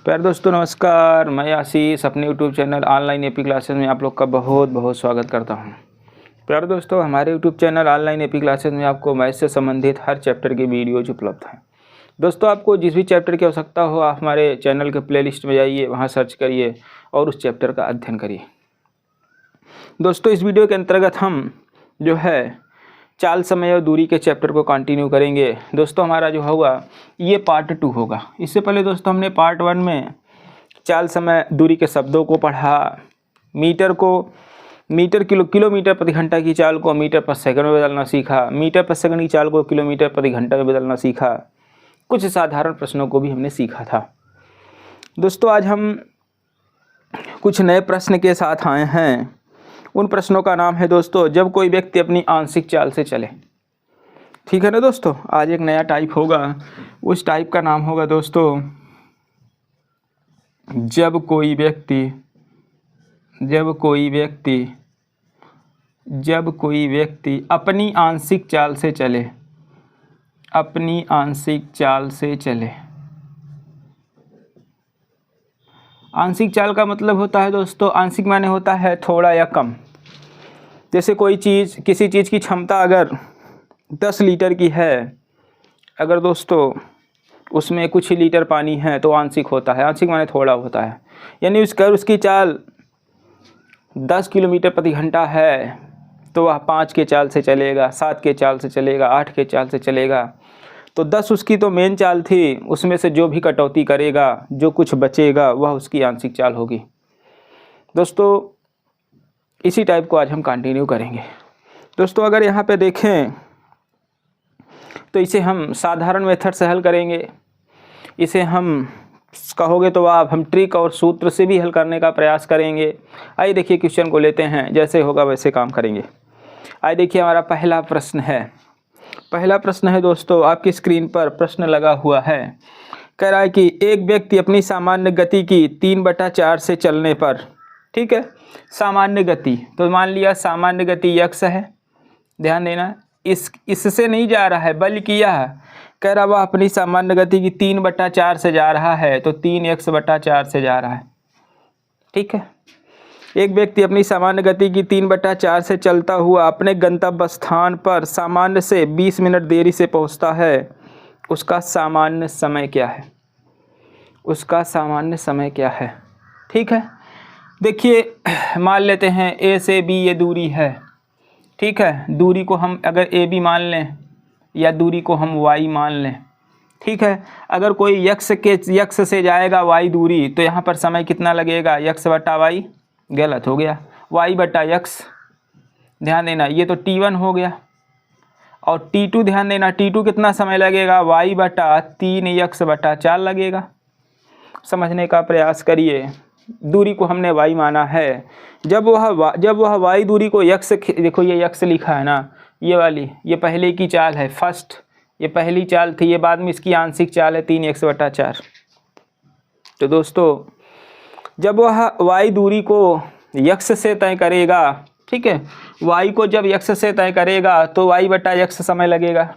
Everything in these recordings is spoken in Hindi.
प्यारे दोस्तों नमस्कार, मैं आशीष अपने YouTube channel online AP classes में आप लोग का बहुत बहुत स्वागत करता हूं। प्यारे दोस्तों, हमारे YouTube channel online AP classes में आपको मैथ से संबंधित हर चैप्टर की वीडियोज उपलब्ध हैं। दोस्तों, आपको जिस भी चैप्टर की आवश्यकता हो आप हमारे चैनल के प्लेलिस्ट में जाइए, वहाँ सर्च करिए और उस चैप्टर का अध्ययन करिए। दोस्तों, इस वीडियो के अंतर्गत हम जो है चाल, समय और दूरी के चैप्टर को कंटिन्यू करेंगे। दोस्तों, हमारा जो होगा ये पार्ट 2 होगा। इससे पहले दोस्तों हमने पार्ट 1 में चाल, समय, दूरी के शब्दों को पढ़ा, किलोमीटर प्रति घंटा की चाल को मीटर पर सेकंड में बदलना सीखा, मीटर पर सेकंड की चाल को किलोमीटर प्रति घंटा में बदलना सीखा। कुछ साधारण प्रश्नों को भी हमने सीखा था। दोस्तों, आज हम कुछ नए प्रश्न के साथ आए हैं। उन प्रश्नों का नाम है दोस्तों, जब कोई व्यक्ति अपनी आंशिक चाल से चले। ठीक है ना दोस्तों, आज एक नया टाइप होगा। उस टाइप का नाम होगा दोस्तों, जब कोई व्यक्ति अपनी आंशिक चाल से चले। अपनी आंशिक चाल से चले। आंशिक चाल का मतलब होता है दोस्तों, आंशिक माने होता है थोड़ा या कम। जैसे किसी चीज़ की क्षमता अगर 10 लीटर की है, अगर दोस्तों उसमें कुछ ही लीटर पानी है तो आंशिक होता है। आंशिक माने थोड़ा होता है, यानी उसकी चाल 10 किलोमीटर प्रति घंटा है तो वह 5 के चाल से चलेगा, 7 के चाल से चलेगा, 8 के चाल से चलेगा। तो 10 उसकी तो मेन चाल थी, उसमें से जो भी कटौती करेगा, जो कुछ बचेगा वह उसकी आंशिक चाल होगी। दोस्तों, इसी टाइप को आज हम कंटिन्यू करेंगे। दोस्तों, अगर यहाँ पे देखें तो इसे हम साधारण मेथड से हल करेंगे। इसे हम कहोगे तो हम ट्रिक और सूत्र से भी हल करने का प्रयास करेंगे। आइए देखिए, क्वेश्चन को लेते हैं, जैसे होगा वैसे काम करेंगे। आइए देखिए, हमारा पहला प्रश्न है दोस्तों, आपकी स्क्रीन पर प्रश्न लगा हुआ है। कह रहा है कि एक व्यक्ति अपनी सामान्य गति की 3/4 से चलने पर, ठीक है, सामान्य गति, तो मान लिया सामान्य गति x है। ध्यान देना, इससे नहीं जा रहा है, बल्कि यह कह रहा वह अपनी सामान्य गति की 3/4 से जा रहा है, तो 3x/4 से जा रहा है। ठीक है, एक व्यक्ति अपनी सामान्य गति की 3/4 से चलता हुआ अपने गंतव्य स्थान पर सामान्य से 20 मिनट देरी से पहुंचता है। उसका सामान्य समय क्या है? ठीक है, देखिए, मान लेते हैं A से B ये दूरी है। ठीक है, दूरी को हम अगर AB मान लें या दूरी को हम Y मान लें। ठीक है, अगर कोई x से जाएगा y दूरी, तो यहाँ पर समय कितना लगेगा? x/y। गलत हो गया, y/x। ध्यान देना, ये तो t1 हो गया। और t2 ध्यान देना, t2 कितना समय लगेगा? y/3x/4 लगेगा। समझने का प्रयास करिए। दूरी को हमने y माना है। जब वह y दूरी को x, देखो ये x लिखा है ना, ये वाली, ये पहले की चाल है, फर्स्ट, ये पहली चाल थी, ये बाद में इसकी आंशिक चाल है 3x/4। तो दोस्तों, जब वह y दूरी को x से तय करेगा, ठीक है, y को जब x से तय करेगा तो y/x समय लगेगा।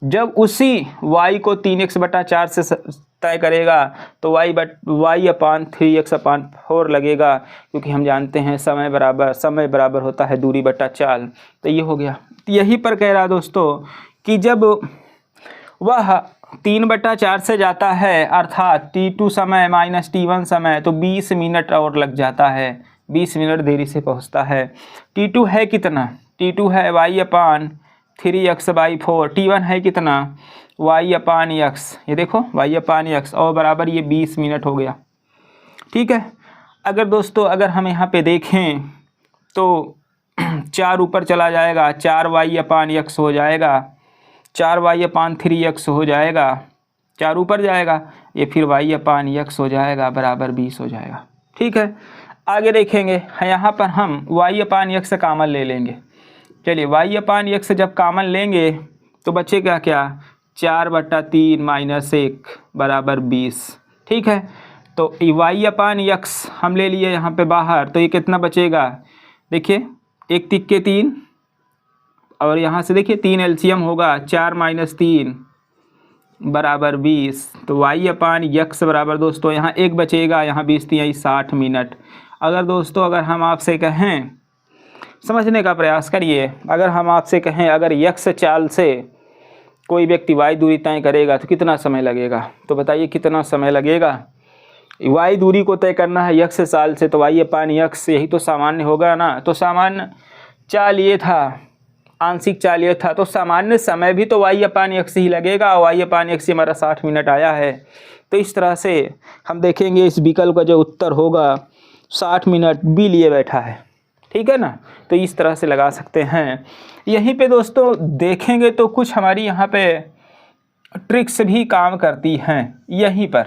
जब उसी y को 3x/4 से तय करेगा तो y/3x/4 लगेगा, क्योंकि हम जानते हैं समय बराबर होता है दूरी बटा चाल। तो ये हो गया। यही पर कह रहा दोस्तों कि जब वह 3/4 से जाता है, अर्थात t2 समय माइनस t1 समय, तो 20 मिनट और लग जाता है, 20 मिनट देरी से पहुंचता है। t2 है कितना? t2 है y/3x/4। t1 है कितना? y/x। ये देखो y/x, और बराबर ये 20 मिनट हो गया। ठीक है, अगर दोस्तों हम यहाँ पे देखें तो 4 ऊपर चला जाएगा, 4y/x हो जाएगा, 4y/3x हो जाएगा, 4 ऊपर जाएगा, ये फिर y/x हो जाएगा, बराबर 20 हो जाएगा। ठीक है, आगे देखेंगे, यहाँ पर हम y/x से कॉमन ले लेंगे। चलिए, y/x जब कॉमन लेंगे तो बचेगा क्या? 4/3 - 1 बराबर 20। ठीक है, तो y/x हम ले लिए यहाँ पे बाहर, तो ये कितना बचेगा? देखिए, 1 तिक्के 3, और यहाँ से देखिए 3 एलसीएम होगा, 4 - 3 बराबर 20, तो y अपान यक्स बराबर दोस्तों यहाँ 1 बचेगा, यहाँ 20 थी, यही 60 मिनट। अगर दोस्तों अगर हम आपसे कहें, समझने का प्रयास करिए, अगर हम आपसे कहें अगर यक्स चाल से कोई व्यक्ति y दूरी तय करेगा तो कितना समय लगेगा, तो बताइए कितना समय लगेगा। y दूरी को तय करना है यक्स चाल से, तो y अपान यक्स, यही तो सामान्य होगा ना। तो सामान्य चाल ये था, आंशिक चाल ये था, तो सामान्य समय भी तो y अपान यक्स ही लगेगा, और y अपान यक्स हमारा 60 मिनट आया है। तो इस तरह से हम देखेंगे इस विकल्प का जो उत्तर होगा 60 मिनट बी लिए बैठा है, ठीक है ना। तो इस तरह से लगा सकते हैं। यहीं पे दोस्तों देखेंगे तो कुछ हमारी यहाँ पे ट्रिक्स भी काम करती हैं यहीं पर,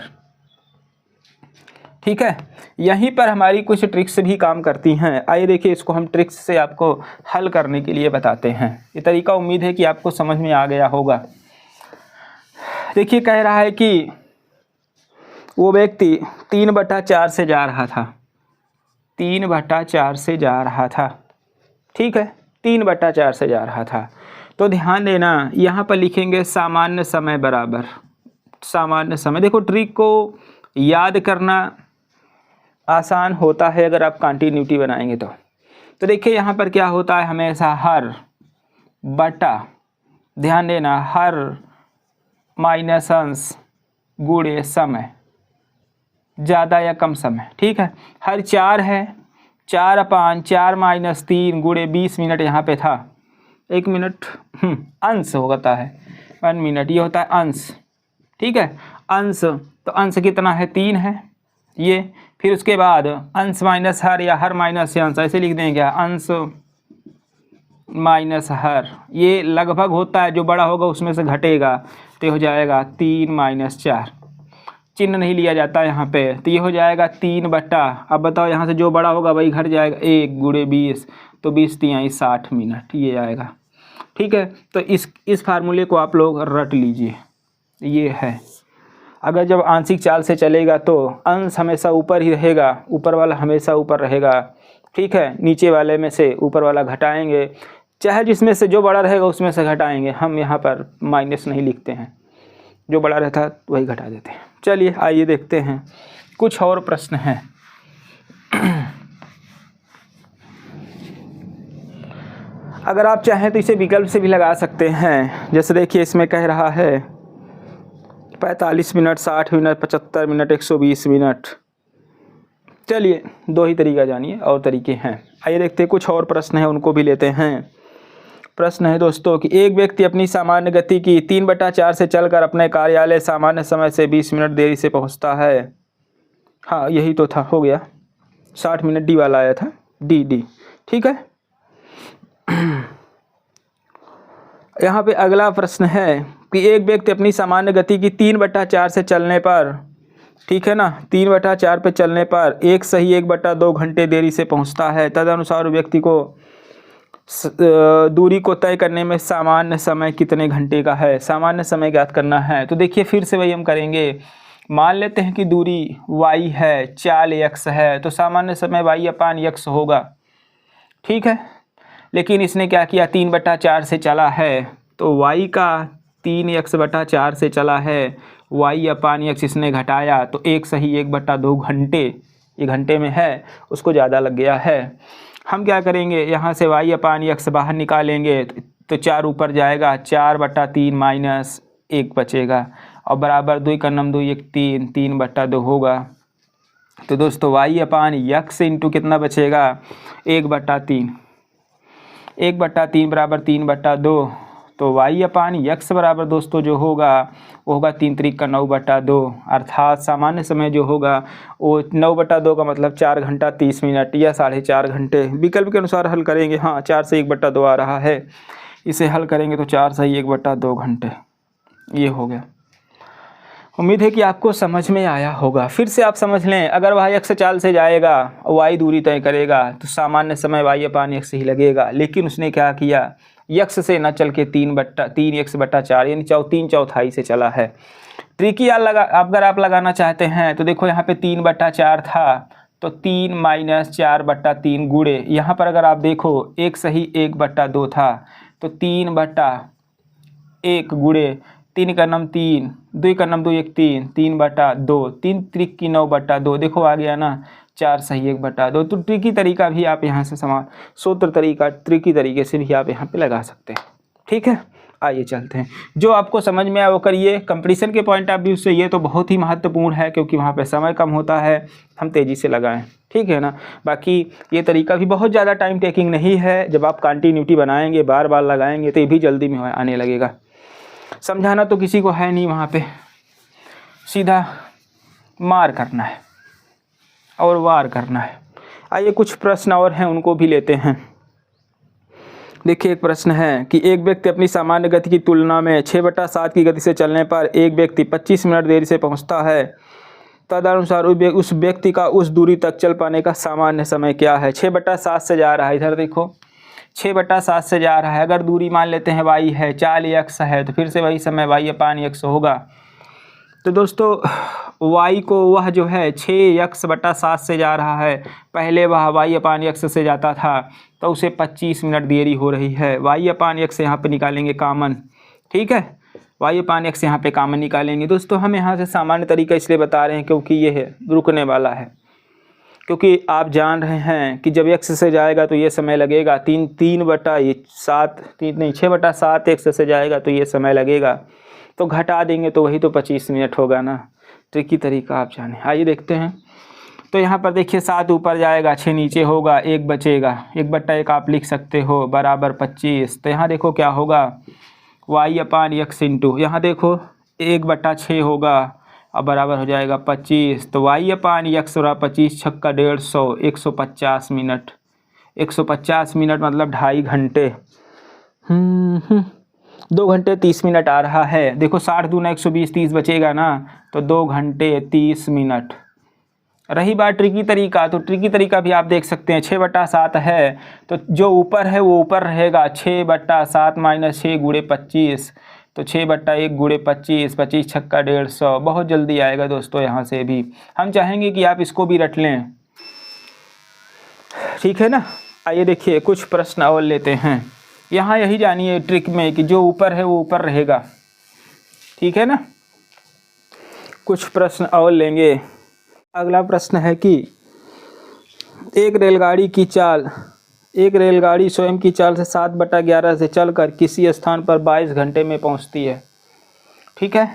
ठीक है, यहीं पर हमारी कुछ ट्रिक्स भी काम करती हैं। आइए देखिए, इसको हम ट्रिक्स से आपको हल करने के लिए बताते हैं। ये तरीका उम्मीद है कि आपको समझ में आ गया होगा। देखिए कह रहा है कि वो व्यक्ति 3/4 से जा रहा था, 3/4 से जा रहा था, ठीक है, 3/4 से जा रहा था। तो ध्यान देना, यहाँ पर लिखेंगे सामान्य समय बराबर सामान्य समय। देखो ट्रिक को याद करना आसान होता है अगर आप कंटिन्यूटी बनाएंगे तो देखिए यहाँ पर क्या होता है, हमेशा हर बटा, ध्यान देना, हर माइनस अंश गुणे समय, ज़्यादा या कम समय, ठीक है। हर 4 है, 4/4 माइनस 3 गुणे 20 मिनट यहाँ पे था, 1 मिनट अंश होता है 1 मिनट, ये होता है अंश, ठीक है, अंश। तो अंश कितना है, 3 है ये। फिर उसके बाद अंश माइनस हर, या हर माइनस अंश, ऐसे लिख देंगे क्या, अंश माइनस हर, ये लगभग होता है, जो बड़ा होगा उसमें से घटेगा, तो ये हो जाएगा 3 - 4, चिन्ह नहीं लिया जाता यहाँ पे, तो ये हो जाएगा 3 बटा, अब बताओ यहाँ से जो बड़ा होगा वही घट जाएगा, 1 गुणे 20, तो 20 × 60 मिनट ये आएगा, ठीक है। तो इस फार्मूले को आप लोग रट लीजिए, ये है। अगर जब आंशिक चाल से चलेगा तो अंश हमेशा ऊपर ही रहेगा, ऊपर वाला हमेशा ऊपर रहेगा, ठीक है, नीचे वाले में से ऊपर वाला घटाएंगे, चाहे जिसमें से जो बड़ा रहेगा उसमें से घटाएंगे। हम यहाँ पर माइनस नहीं लिखते हैं, जो बड़ा रहता है वही घटा देते हैं। चलिए आइए देखते हैं, कुछ और प्रश्न हैं। अगर आप चाहें तो इसे विकल्प से भी लगा सकते हैं। जैसे देखिए इसमें कह रहा है 45 मिनट, 60 मिनट, 75 मिनट, 120 मिनट। चलिए दो ही तरीका जानिए, और तरीके हैं। आइए देखते हैं, कुछ और प्रश्न हैं उनको भी लेते हैं। प्रश्न है दोस्तों कि एक व्यक्ति अपनी सामान्य गति की 3/4 से चलकर अपने कार्यालय सामान्य समय से 20 मिनट देरी से पहुंचता है। हाँ यही तो था, हो गया, 60 मिनट डी वाला आया था, डी, ठीक है। यहाँ पे अगला प्रश्न है कि एक व्यक्ति अपनी सामान्य गति की 3/4 से चलने पर, ठीक है ना, 3/4 पे चलने पर 1 घंटे देरी से पहुँचता है। तदनुसार व्यक्ति को दूरी को तय करने में सामान्य समय कितने घंटे का है, सामान्य समय ज्ञात करना है। तो देखिए फिर से वही हम करेंगे, मान लेते हैं कि दूरी y है, चाल x है, तो सामान्य समय y अपान x होगा, ठीक है। लेकिन इसने क्या किया, 3/4 से चला है, तो y का 3x/4 से चला है, y अपान x इसने घटाया, तो 1 घंटे, ये घंटे में है, उसको ज़्यादा लग गया है। हम क्या करेंगे, यहाँ से y अपान x बाहर निकालेंगे, तो 4 ऊपर जाएगा, 4/3 माइनस 1 बचेगा, और बराबर 2 का नम 2 1 3, 3/2 होगा। तो दोस्तों y अपान x इंटू कितना बचेगा, 1/3, 1/3 बराबर 3/2, तो y अपान x बराबर दोस्तों जो होगा वो होगा 3 × 3 = 9/2, अर्थात सामान्य समय जो होगा वो 9/2 का मतलब 4 घंटा 30 मिनट या 4.5 घंटे। विकल्प के अनुसार हल करेंगे, हाँ 4 से 1/2 आ रहा है, इसे हल करेंगे तो 4 से 1/2 घंटे, ये हो गया। उम्मीद है कि आपको समझ में आया होगा। फिर से आप समझ लें, अगर वह x चाल से जाएगा और y दूरी तय करेगा तो सामान्य समय y अपान x ही लगेगा। लेकिन उसने क्या किया, x से न चल के 3x/4 यानी 3/4 से चला है। ट्रिकी अगर आप लगाना चाहते हैं तो देखो यहाँ पे 3/4 था, तो 3 - 4/3 गुणे, यहाँ पर अगर आप देखो 1 सही 1/2 था, तो 3/1 गुणे 3 का नम 3, 2 का नम 2 1 3, 3/2, 3 त्रिक की 9/2, देखो आ गया ना 4 सही 1/2। तो ट्रिकी तरीका भी आप यहाँ से समान सूत्र तरीका ट्रिकी तरीके से भी आप यहाँ पे लगा सकते हैं। ठीक है, आइए चलते हैं। जो आपको समझ में आया वो करिए। कंपटीशन के पॉइंट ऑफ व्यू से ये तो बहुत ही महत्वपूर्ण है, क्योंकि वहाँ पे समय कम होता है, हम तेज़ी से लगाएं। ठीक है ना। बाकी ये तरीका भी बहुत ज़्यादा टाइम टेकिंग नहीं है। जब आप कंटिन्यूटी बनाएंगे, बार बार लगाएंगे, तो ये भी जल्दी में आने लगेगा। समझाना तो किसी को है नहीं, वहाँ पे सीधा मार करना है और वार करना है। आइए कुछ प्रश्न और हैं, उनको भी लेते हैं। देखिए, एक प्रश्न है कि एक व्यक्ति अपनी सामान्य गति की तुलना में 6/7 की गति से चलने पर एक व्यक्ति 25 मिनट देरी से पहुंचता है। तदनुसार उस व्यक्ति का उस दूरी तक चल पाने का सामान्य समय क्या है। 6/7 से जा रहा है, इधर देखो 6/7 से जा रहा है। अगर दूरी मान लेते हैं y है, चाल x है, तो फिर से वही समय y/x होगा। तो दोस्तों y को वह जो है 6x/7 से जा रहा है, पहले वह y/x से जाता था, तो उसे 25 मिनट देरी हो रही है। y/x यहाँ पे निकालेंगे कॉमन। ठीक है, y/x यहाँ पे कॉमन निकालेंगे। दोस्तों हम यहाँ से सामान्य तरीका इसलिए बता रहे हैं क्योंकि ये है रुकने वाला है, क्योंकि आप जान रहे हैं कि जब x से जाएगा तो ये समय लगेगा 6/7 x से जाएगा तो ये समय लगेगा, तो घटा देंगे तो वही तो 25 मिनट होगा ना। ट्रिकी तरीका आप जाने। आइए देखते हैं। तो यहाँ पर देखिए 7 ऊपर जाएगा, 6 नीचे होगा, 1 बचेगा, 1/1 आप लिख सकते हो बराबर 25। तो यहाँ देखो क्या होगा y/x इंटू, यहाँ देखो 1/6 होगा अब बराबर हो जाएगा 25। तो y/x और 25 छक्का 150, 150 मिनट। 150 मिनट मतलब 2.5 घंटे। 2 घंटे 30 मिनट आ रहा है। देखो 60 दूना 120, 30 बचेगा ना, तो 2 घंटे 30 मिनट। रही बात ट्रिकी तरीका, तो ट्रिकी तरीका भी आप देख सकते हैं। 6/7 है तो जो ऊपर है वो ऊपर रहेगा, 6/7 माइनस 6 गुणे 25, तो 6/1 गुणे 25, 25 छक्का 150, बहुत जल्दी आएगा दोस्तों। यहाँ से भी हम चाहेंगे कि आप इसको भी रट लें। ठीक है ना। आइए देखिए कुछ प्रश्न और लेते हैं। यहाँ यही जानिए ट्रिक में कि जो ऊपर है वो ऊपर रहेगा। ठीक है ना। कुछ प्रश्न और लेंगे। अगला प्रश्न है कि एक रेलगाड़ी स्वयं की चाल से 7/11 से चलकर किसी स्थान पर 22 घंटे में पहुंचती है। ठीक है,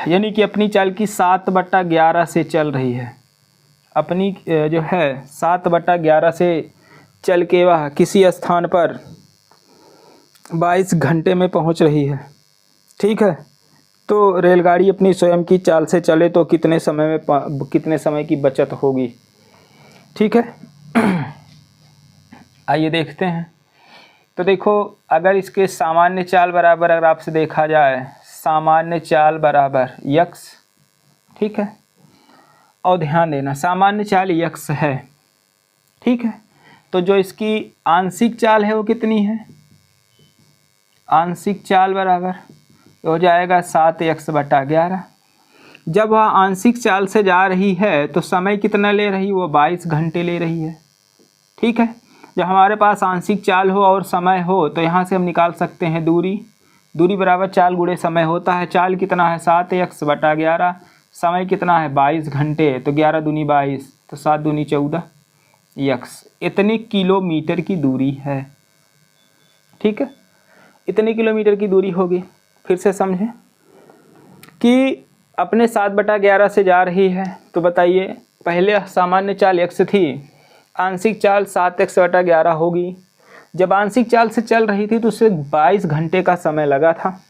यानी कि अपनी चाल की 7/11 से चल रही है। अपनी जो है 7/11 से चल के वह किसी स्थान पर 22 घंटे में पहुंच रही है। ठीक है, तो रेलगाड़ी अपनी स्वयं की चाल से चले तो कितने समय की बचत होगी। ठीक है, आइए देखते हैं। तो देखो अगर इसके सामान्य चाल बराबर अगर आपसे देखा जाए, सामान्य चाल बराबर x। ठीक है, और ध्यान देना सामान्य चाल x है। ठीक है, तो जो इसकी आंशिक चाल है वो कितनी है, आंशिक चाल बराबर हो जाएगा 7x/11। जब वह आंशिक चाल से जा रही है तो समय कितना ले रही है, वो 22 घंटे ले रही है। ठीक है, जब हमारे पास आंशिक चाल हो और समय हो तो यहाँ से हम निकाल सकते हैं दूरी बराबर चाल गुणे समय होता है। चाल कितना है 7x/11, समय कितना है 22 घंटे, तो 11 दूनी 22, तो 7 दूनी 14 x। इतने किलोमीटर की दूरी है। ठीक है, इतने किलोमीटर की दूरी होगी। फिर से समझें कि अपने 7/11 से जा रही है, तो बताइए पहले सामान्य चाल x थी, आंशिक चाल 7x/11 होगी। जब आंशिक चाल से चल रही थी तो उससे 22 घंटे का समय लगा था।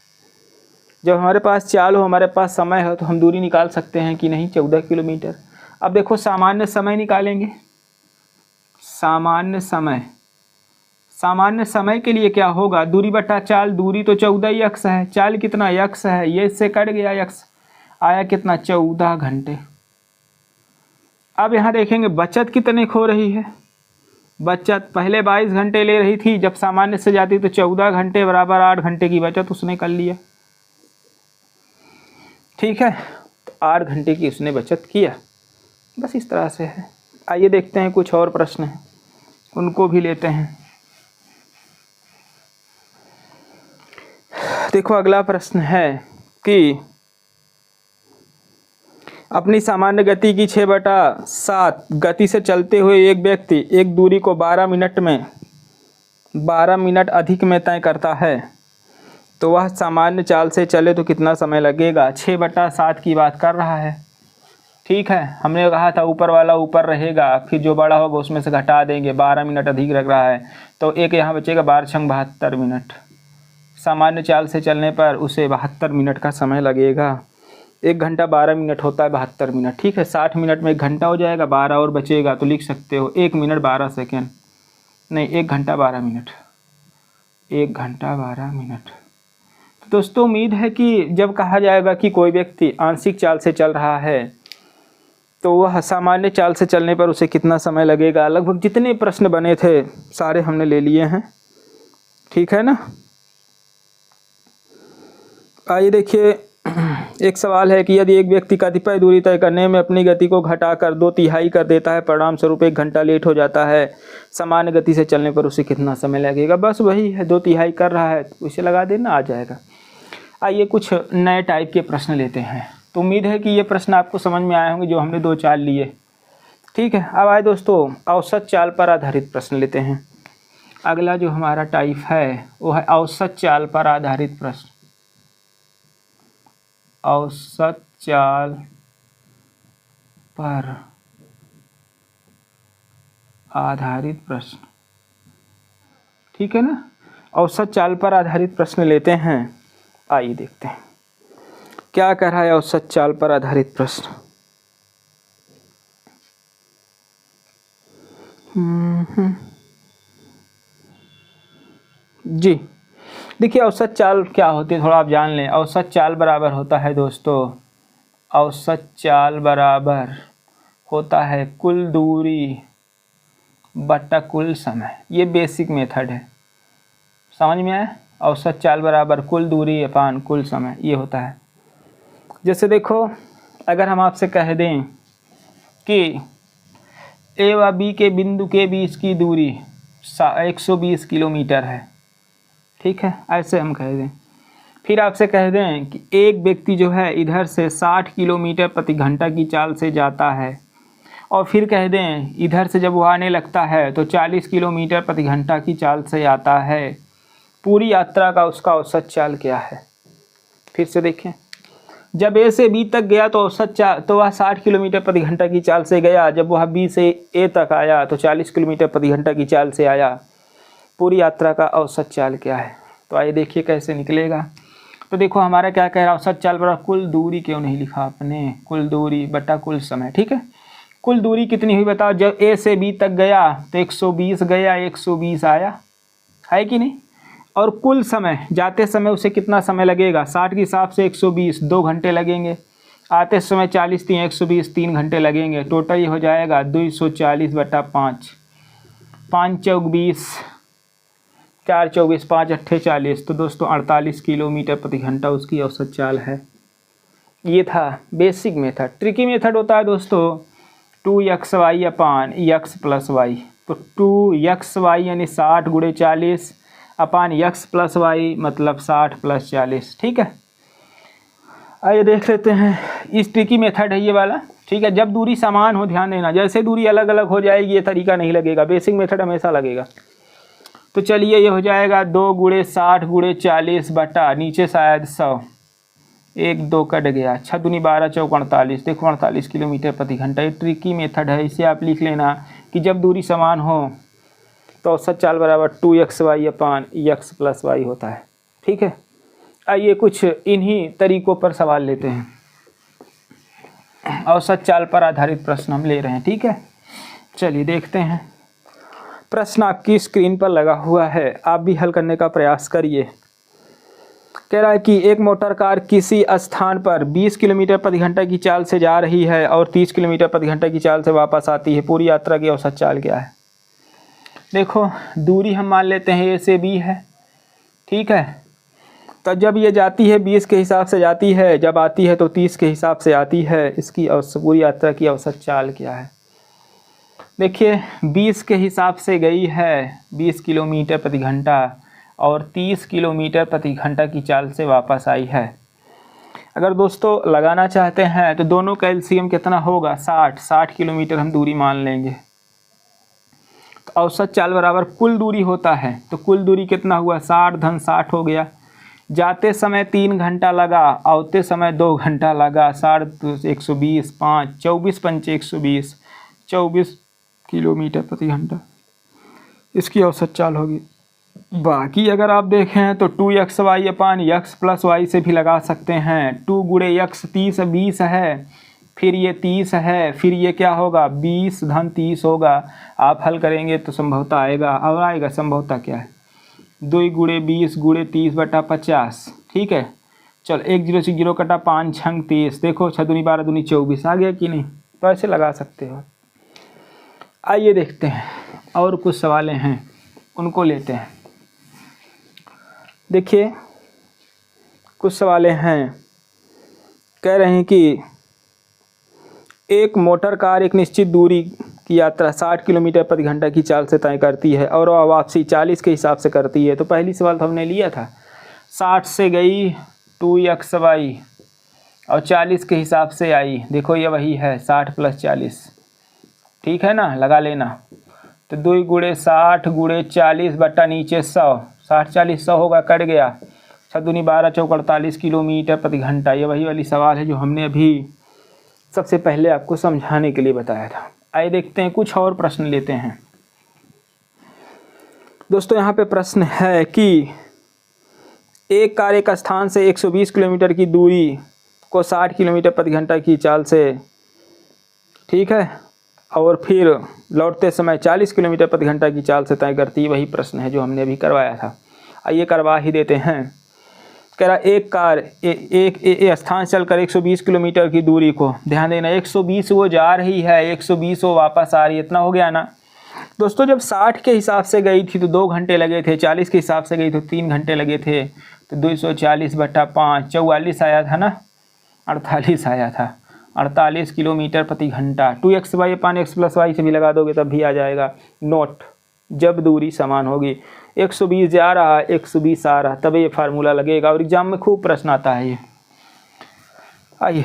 जब हमारे पास चाल हो, हमारे पास समय हो, तो हम दूरी निकाल सकते हैं कि नहीं, 14 किलोमीटर। अब देखो सामान्य समय निकालेंगे। सामान्य समय के लिए क्या होगा, दूरी बटा चाल। दूरी तो 14x है, चाल कितना x है, ये इससे कट गया, x आया कितना 14 घंटे। अब यहाँ देखेंगे बचत कितने खो रही है। बचत पहले 22 घंटे ले रही थी, जब सामान्य से जाती तो 14 घंटे बराबर 8 घंटे की बचत उसने कर लिया। ठीक है, तो 8 घंटे की उसने बचत किया। बस इस तरह से है। आइए देखते हैं कुछ और प्रश्न हैं, उनको भी लेते हैं। देखो अगला प्रश्न है कि अपनी सामान्य गति की 6/7 गति से चलते हुए एक व्यक्ति एक दूरी को 12 मिनट अधिक में तय करता है, तो वह सामान्य चाल से चले तो कितना समय लगेगा। 6/7 की बात कर रहा है, ठीक है। हमने कहा था ऊपर वाला ऊपर रहेगा, फिर जो बड़ा होगा उसमें से घटा देंगे। 12 मिनट अधिक लग रहा है तो एक यहाँ बचेगा, 12×72 मिनट। सामान्य चाल से चलने पर उसे 72 मिनट का समय लगेगा। 1 घंटा 12 मिनट होता है, 72 मिनट, ठीक है। 60 मिनट में 1 घंटा हो जाएगा, 12 और बचेगा तो लिख सकते हो 1 मिनट 12 सेकेंड, नहीं 1 घंटा 12 मिनट, 1 घंटा 12 मिनट। तो दोस्तों उम्मीद है कि जब कहा जाएगा कि कोई व्यक्ति आंशिक चाल से चल रहा है तो वह सामान्य चाल से चलने पर उसे कितना समय लगेगा। लगभग जितने प्रश्न बने थे सारे हमने ले लिए हैं, ठीक है ना। आइए देखिए, एक सवाल है कि यदि एक व्यक्ति कतिपय दूरी तय करने में अपनी गति को घटाकर 2/3 कर देता है, परिणाम स्वरूप 1 घंटा लेट हो जाता है, सामान्य गति से चलने पर उसे कितना समय लगेगा। बस वही है, 2/3 कर रहा है तो इसे लगा देना, आ जाएगा। आइए कुछ नए टाइप के प्रश्न लेते हैं। तो उम्मीद है कि ये प्रश्न आपको समझ में आए होंगे जो हमने 2 चाल लिए, ठीक है। अब आए दोस्तों औसत चाल पर आधारित प्रश्न लेते हैं। अगला जो हमारा टाइप है वो है औसत चाल पर आधारित प्रश्न। औसत चाल पर आधारित प्रश्न, ठीक है ना। औसत चाल पर आधारित प्रश्न लेते हैं। आइए देखते हैं क्या कह रहा है औसत चाल पर आधारित प्रश्न। जी देखिए, औसत चाल क्या होती है थोड़ा आप जान लें। औसत चाल बराबर होता है दोस्तों, औसत चाल बराबर होता है कुल दूरी बटा कुल समय। ये बेसिक मेथड है, समझ में आया। औसत चाल बराबर कुल दूरी अपान कुल समय, ये होता है। जैसे देखो, अगर हम आपसे कह दें कि ए व बी के बिंदु के बीच की दूरी 120 किलोमीटर है, ठीक है, ऐसे हम कह दें। फिर आपसे कह दें कि एक व्यक्ति जो है इधर से 60 किलोमीटर प्रति घंटा की चाल से जाता है, और फिर कह दें इधर से जब वो आने लगता है तो 40 किलोमीटर प्रति घंटा की चाल से आता है। पूरी यात्रा का उसका औसत चाल क्या है। फिर से देखें, जब ए से बी तक गया तो औसत चाल तो वह 60 किलोमीटर प्रति घंटा की चाल से गया। जब वह बी से ए तक आया तो 40 किलोमीटर प्रति घंटा की चाल से आया। पूरी यात्रा का औसत चाल क्या है। तो आइए देखिए कैसे निकलेगा। तो देखो हमारा क्या कह रहा है, औसत चाल बराबर कुल दूरी, क्यों नहीं लिखा आपने, कुल दूरी बटा कुल समय, ठीक है। कुल दूरी कितनी हुई बताओ। जब ए से बी तक गया तो 120 गया, 120 आया, है कि नहीं। और कुल समय, जाते समय उसे कितना समय लगेगा, 60 के हिसाब से 120, 2 घंटे लगेंगे। आते समय 40 3 120, 3 घंटे लगेंगे। टोटल ये हो जाएगा 240 बटा 5, 5 चौक 20, 4 24, 5 अट्ठे 40। तो दोस्तों 48 किलोमीटर प्रति घंटा उसकी औसत चाल है। ये था बेसिक मेथड। ट्रिकी मेथड होता है दोस्तों 2xy अपान x प्लस वाई। तो 2xy यानी 60 गुणे 40 अपान x प्लस वाई मतलब 60 प्लस 40, ठीक है। आइए देख लेते हैं, इस ट्रिकी मेथड है ये वाला, ठीक है। जब दूरी समान हो, ध्यान देना, जैसे दूरी अलग अलग हो जाएगी ये तरीका नहीं लगेगा, बेसिक मेथड हमेशा लगेगा। तो चलिए ये हो जाएगा 2 गुणे 60 गुणे 40 बटा नीचे शायद 100, 1 2 कट गया, 6 दूनी 12 चौक 48। देखो 48 किलोमीटर प्रति घंटा। ये ट्रिकी मेथड है, इसे आप लिख लेना कि जब दूरी समान हो तो औसत चाल बराबर 2xy अपान x प्लस वाई होता है, ठीक है। आइए कुछ इन्हीं तरीकों पर सवाल लेते हैं। औसत चाल पर आधारित प्रश्न हम ले रहे हैं, ठीक है। चलिए देखते हैं। प्रश्न आपकी स्क्रीन पर लगा हुआ है, आप भी हल करने का प्रयास करिए। कह रहा है कि एक मोटर कार किसी स्थान पर 20 किलोमीटर प्रति घंटा की चाल से जा रही है और 30 किलोमीटर प्रति घंटा की चाल से वापस आती है। पूरी यात्रा की औसत चाल क्या है। देखो दूरी हम मान लेते हैं ए से बी है, ठीक है। तो जब ये जाती है 20 के हिसाब से जाती है, जब आती है तो 30 के हिसाब से आती है। इसकी पूरी यात्रा की औसत चाल क्या है। देखिए 20 के हिसाब से गई है 20 किलोमीटर प्रति घंटा, और 30 किलोमीटर प्रति घंटा की चाल से वापस आई है। अगर दोस्तों लगाना चाहते हैं तो दोनों का एलसीएम कितना होगा, 60 किलोमीटर हम दूरी मान लेंगे। तो औसत चाल बराबर कुल दूरी होता है, तो कुल दूरी कितना हुआ, 60 धन 60 हो गया। जाते समय 3 घंटा लगा, आते समय 2 घंटा लगा। 60 120, 5 24 पंचे 120, 24 किलोमीटर प्रति घंटा इसकी औसत चाल होगी। बाकी अगर आप देखें तो 2xy अपान x प्लस वाई से भी लगा सकते हैं। 2 गुणे x 30 20 है, फिर ये 30 है, फिर ये क्या होगा 20 धन 30 होगा। आप हल करेंगे तो संभवतः आएगा, और आएगा संभवतः क्या है 2 गुणे 20 गुणे 30 बटा 50। ठीक है, चल 1 0 से 0 कटा, 5 छंग 30, देखो 6 दूनी 12 दूनी 24 आ गया कि नहीं, तो ऐसे लगा सकते हो। आइए देखते हैं और कुछ सवालें हैं, उनको लेते हैं। देखिए कुछ सवालें हैं, कह रहे हैं कि एक मोटर कार एक निश्चित दूरी की यात्रा 60 किलोमीटर प्रति घंटा की चाल से तय करती है और वापसी 40 के हिसाब से करती है। तो पहली सवाल तो हमने लिया था, 60 से गई 2xy और 40 के हिसाब से आई। देखो ये वही है 60 प्लस 40, ठीक है ना, लगा लेना। तो 2 गुणे 60 गुणे 40 बटा नीचे 100, 60 40 100 होगा, कट गया। 6 दूनी 12 चौक 48 किलोमीटर प्रति घंटा। ये वही वाली सवाल है जो हमने अभी सबसे पहले आपको समझाने के लिए बताया था। आइए देखते हैं, कुछ और प्रश्न लेते हैं। दोस्तों यहाँ पे प्रश्न है कि एक कार एक स्थान से 120 किलोमीटर की दूरी को 60 किलोमीटर प्रति घंटा की चाल से, ठीक है, और फिर लौटते समय 40 किलोमीटर प्रति घंटा की चाल से तय करती है। वही प्रश्न है जो हमने अभी करवाया था। आइए करवा ही देते हैं। कह रहा एक कार एक स्थान से चलकर 120 किलोमीटर की दूरी को, ध्यान देना 120 वो जा रही है, 120 वो वापस आ रही है, इतना हो गया ना दोस्तों। जब 60 के हिसाब से गई थी तो 2 घंटे लगे थे, 40 के हिसाब से गई तो 3 घंटे लगे थे। तो 240 बटा 5 44 आया था ना, 48 आया था, 48 किलोमीटर प्रति घंटा। 2xy अपान x प्लस वाई से भी लगा दोगे तब भी आ जाएगा। नोट, जब दूरी समान होगी, 120 जा रहा 120 आ रहा, तब ये फार्मूला लगेगा और एग्जाम में खूब प्रश्न आता है ये। आइए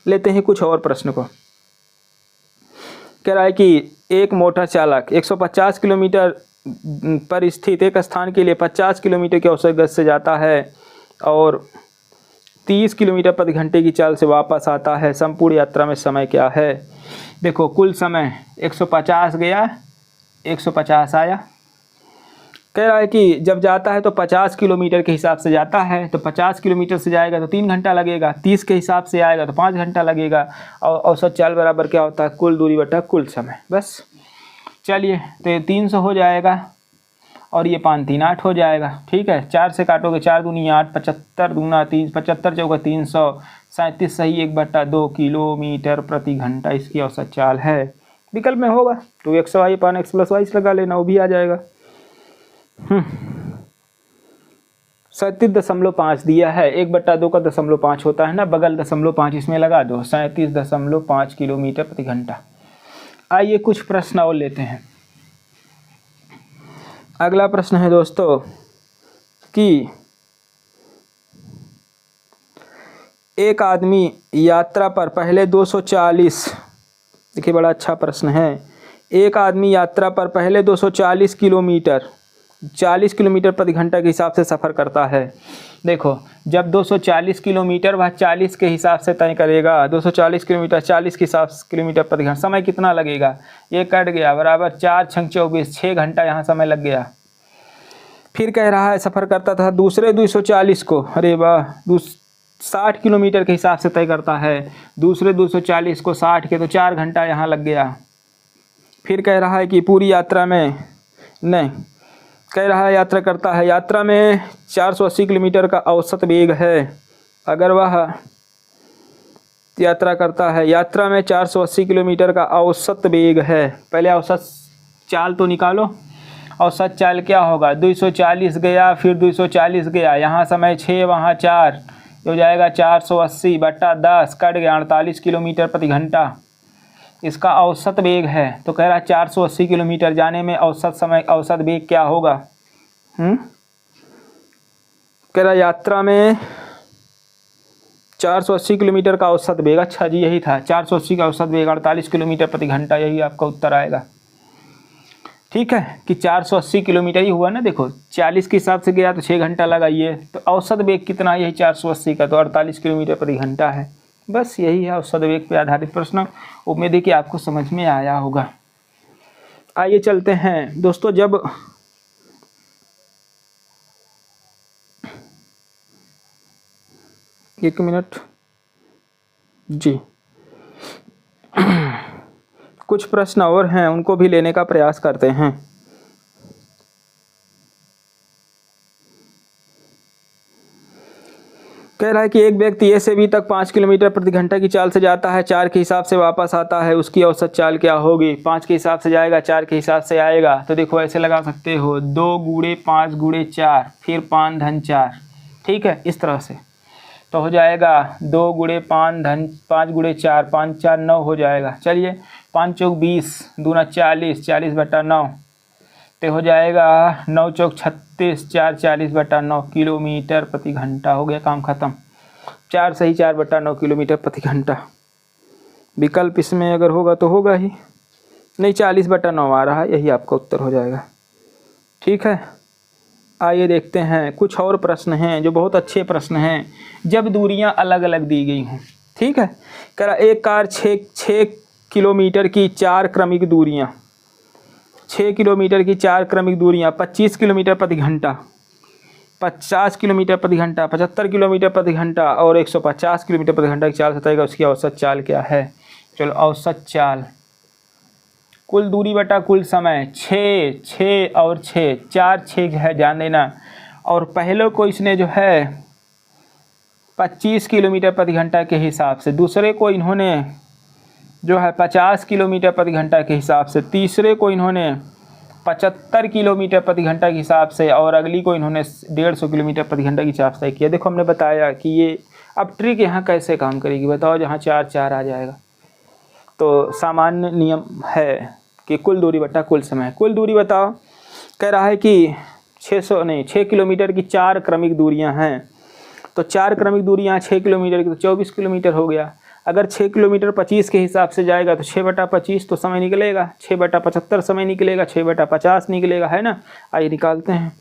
लेते हैं कुछ और प्रश्न को। कह रहा है कि एक मोटर चालक 150 किलोमीटर पर स्थित एक स्थान के लिए 50 किलोमीटर की औसत गति से जाता है और 30 किलोमीटर प्रति घंटे की चाल से वापस आता है। संपूर्ण यात्रा में समय क्या है। देखो कुल समय 150 गया 150 आया। कह रहा है कि जब जाता है तो 50 किलोमीटर के हिसाब से जाता है, तो 50 किलोमीटर से जाएगा तो 3 घंटा लगेगा, 30 के हिसाब से आएगा तो 5 घंटा लगेगा। और औसत चाल बराबर क्या होता है, कुल दूरी बटा कुल समय। बस चलिए, तो ये 300 हो जाएगा और ये 5 3 8 हो जाएगा। ठीक है, 4 से काटोगे 4 दूनी 8, 75 दूना 3, 75 चौका 300, 37 सही 1/2 किलोमीटर प्रति घंटा इसकी औसत चाल है। विकल्प में होगा 2xy अपान x प्लस वाई से लगा लेना, वो भी आ जाएगा। 37.5 दिया है, 1/2 का 0.5 होता है ना, बगल 0.5 इसमें लगा दो, 37.5 किलोमीटर प्रति घंटा। आइए कुछ प्रश्न और लेते हैं। अगला प्रश्न है दोस्तों कि एक आदमी यात्रा पर पहले 240, देखिए बड़ा अच्छा प्रश्न है। एक आदमी यात्रा पर पहले 240 किलोमीटर 40 किलोमीटर प्रति घंटा के हिसाब से सफ़र करता है। देखो जब 240 किलोमीटर वह 40 के हिसाब से तय करेगा, 240 किलोमीटर 40 के हिसाब किलोमीटर प्रति घंटा, समय कितना लगेगा, ये कट गया, बराबर 4 छंग 24, 6 घंटा यहाँ समय लग गया। फिर कह रहा है सफ़र करता था दूसरे 240 को, अरे वाह, 60 किलोमीटर के हिसाब से तय करता है, दूसरे 240 को 60 के, तो 4 घंटा यहाँ लग गया। फिर कह रहा है कि पूरी यात्रा में, नहीं, कह रहा है यात्रा करता है, यात्रा में 480 किलोमीटर का औसत वेग है। अगर वह यात्रा करता है, यात्रा में 480 किलोमीटर का औसत वेग है, पहले औसत चाल तो निकालो। औसत चाल क्या होगा, 240 गया फिर 240 गया, यहाँ समय 6 वहाँ 4, हो जाएगा 480 बटा 10, कट गया 48 किलोमीटर प्रति घंटा इसका औसत वेग है। तो कह रहा है 480 किलोमीटर जाने में औसत समय, औसत वेग क्या होगा। कह रहा यात्रा में 480 किलोमीटर का औसत वेग, अच्छा जी यही था, 480 का औसत वेग 48 किलोमीटर प्रति घंटा, यही आपका उत्तर आएगा। ठीक है कि 480 किलोमीटर ही हुआ ना, देखो 40 के हिसाब से गया तो 6 घंटा लगाइए, तो औसत वेग कितना है, यही 480 का, तो 48 किलोमीटर प्रति घंटा है। बस यही है औसत वेग पे आधारित प्रश्न। उम्मीद है कि आपको समझ में आया होगा। आइए चलते हैं दोस्तों, जब एक मिनट जी, कुछ प्रश्न और हैं, उनको भी लेने का प्रयास करते हैं। कह रहा है कि एक व्यक्ति ए से बी तक 5 किलोमीटर प्रति घंटा की चाल से जाता है, 4 के हिसाब से वापस आता है, उसकी औसत चाल क्या होगी? 5 के हिसाब से जाएगा, 4 के हिसाब से आएगा, तो देखो ऐसे लगा सकते हो, 2 गुणे 5 गुणे 4 फिर 5 धन 4, ठीक है, इस तरह से तो हो जाएगा 2 गुणे 5 धन 5 गुणे 4, 5 4 9 हो जाएगा। चलिए 5 चौक 20 दूना 40, 40/9 तो हो जाएगा 9 चौक 36, 4 40/9 किलोमीटर प्रति घंटा। हो गया काम खत्म। 4 सही 4/9 किलोमीटर प्रति घंटा। विकल्प इसमें अगर होगा तो होगा ही नहीं, 40/9 आ रहा है, यही आपका उत्तर हो जाएगा। ठीक है, आइए देखते हैं कुछ और प्रश्न हैं जो बहुत अच्छे प्रश्न हैं, जब दूरियां अलग अलग दी गई हों। ठीक है, कह रहा एक कार 6 किलोमीटर की 4 क्रमिक दूरियां, 6 किलोमीटर की 4 क्रमिक दूरियां 25 किलोमीटर प्रति घंटा, 50 किलोमीटर प्रति घंटा, 75 किलोमीटर प्रति घंटा और 150 किलोमीटर प्रति घंटा की चाल से बताएगा, उसकी औसत चाल क्या है? चलो औसत चाल, कुल दूरी बटा कुल समय, 6 और 6, 4 6 है ध्यान देना, और पहले को इसने जो है 25 किलोमीटर प्रति घंटा के हिसाब से, दूसरे को इन्होंने जो है 50 किलोमीटर प्रति घंटा के हिसाब से, तीसरे को इन्होंने 75 किलोमीटर प्रति घंटा के हिसाब से, और अगली को इन्होंने 150 किलोमीटर प्रति घंटा की हिसाब से किया। देखो हमने बताया कि ये अब ट्रिक यहाँ कैसे काम करेगी बताओ, जहाँ 4 4 आ जाएगा तो सामान्य नियम है कि कुल दूरी बटा कुल समय। कुल दूरी बताओ, कह रहा है कि 6 किलोमीटर की 4 क्रमिक दूरियां हैं, तो 4 क्रमिक दूरियां 6 किलोमीटर की तो 24 किलोमीटर हो गया। अगर 6 किलोमीटर 25 के हिसाब से जाएगा तो 6/25 तो समय निकलेगा, 6/75 समय निकलेगा, 6/50 निकलेगा, है ना। आइए निकालते हैं,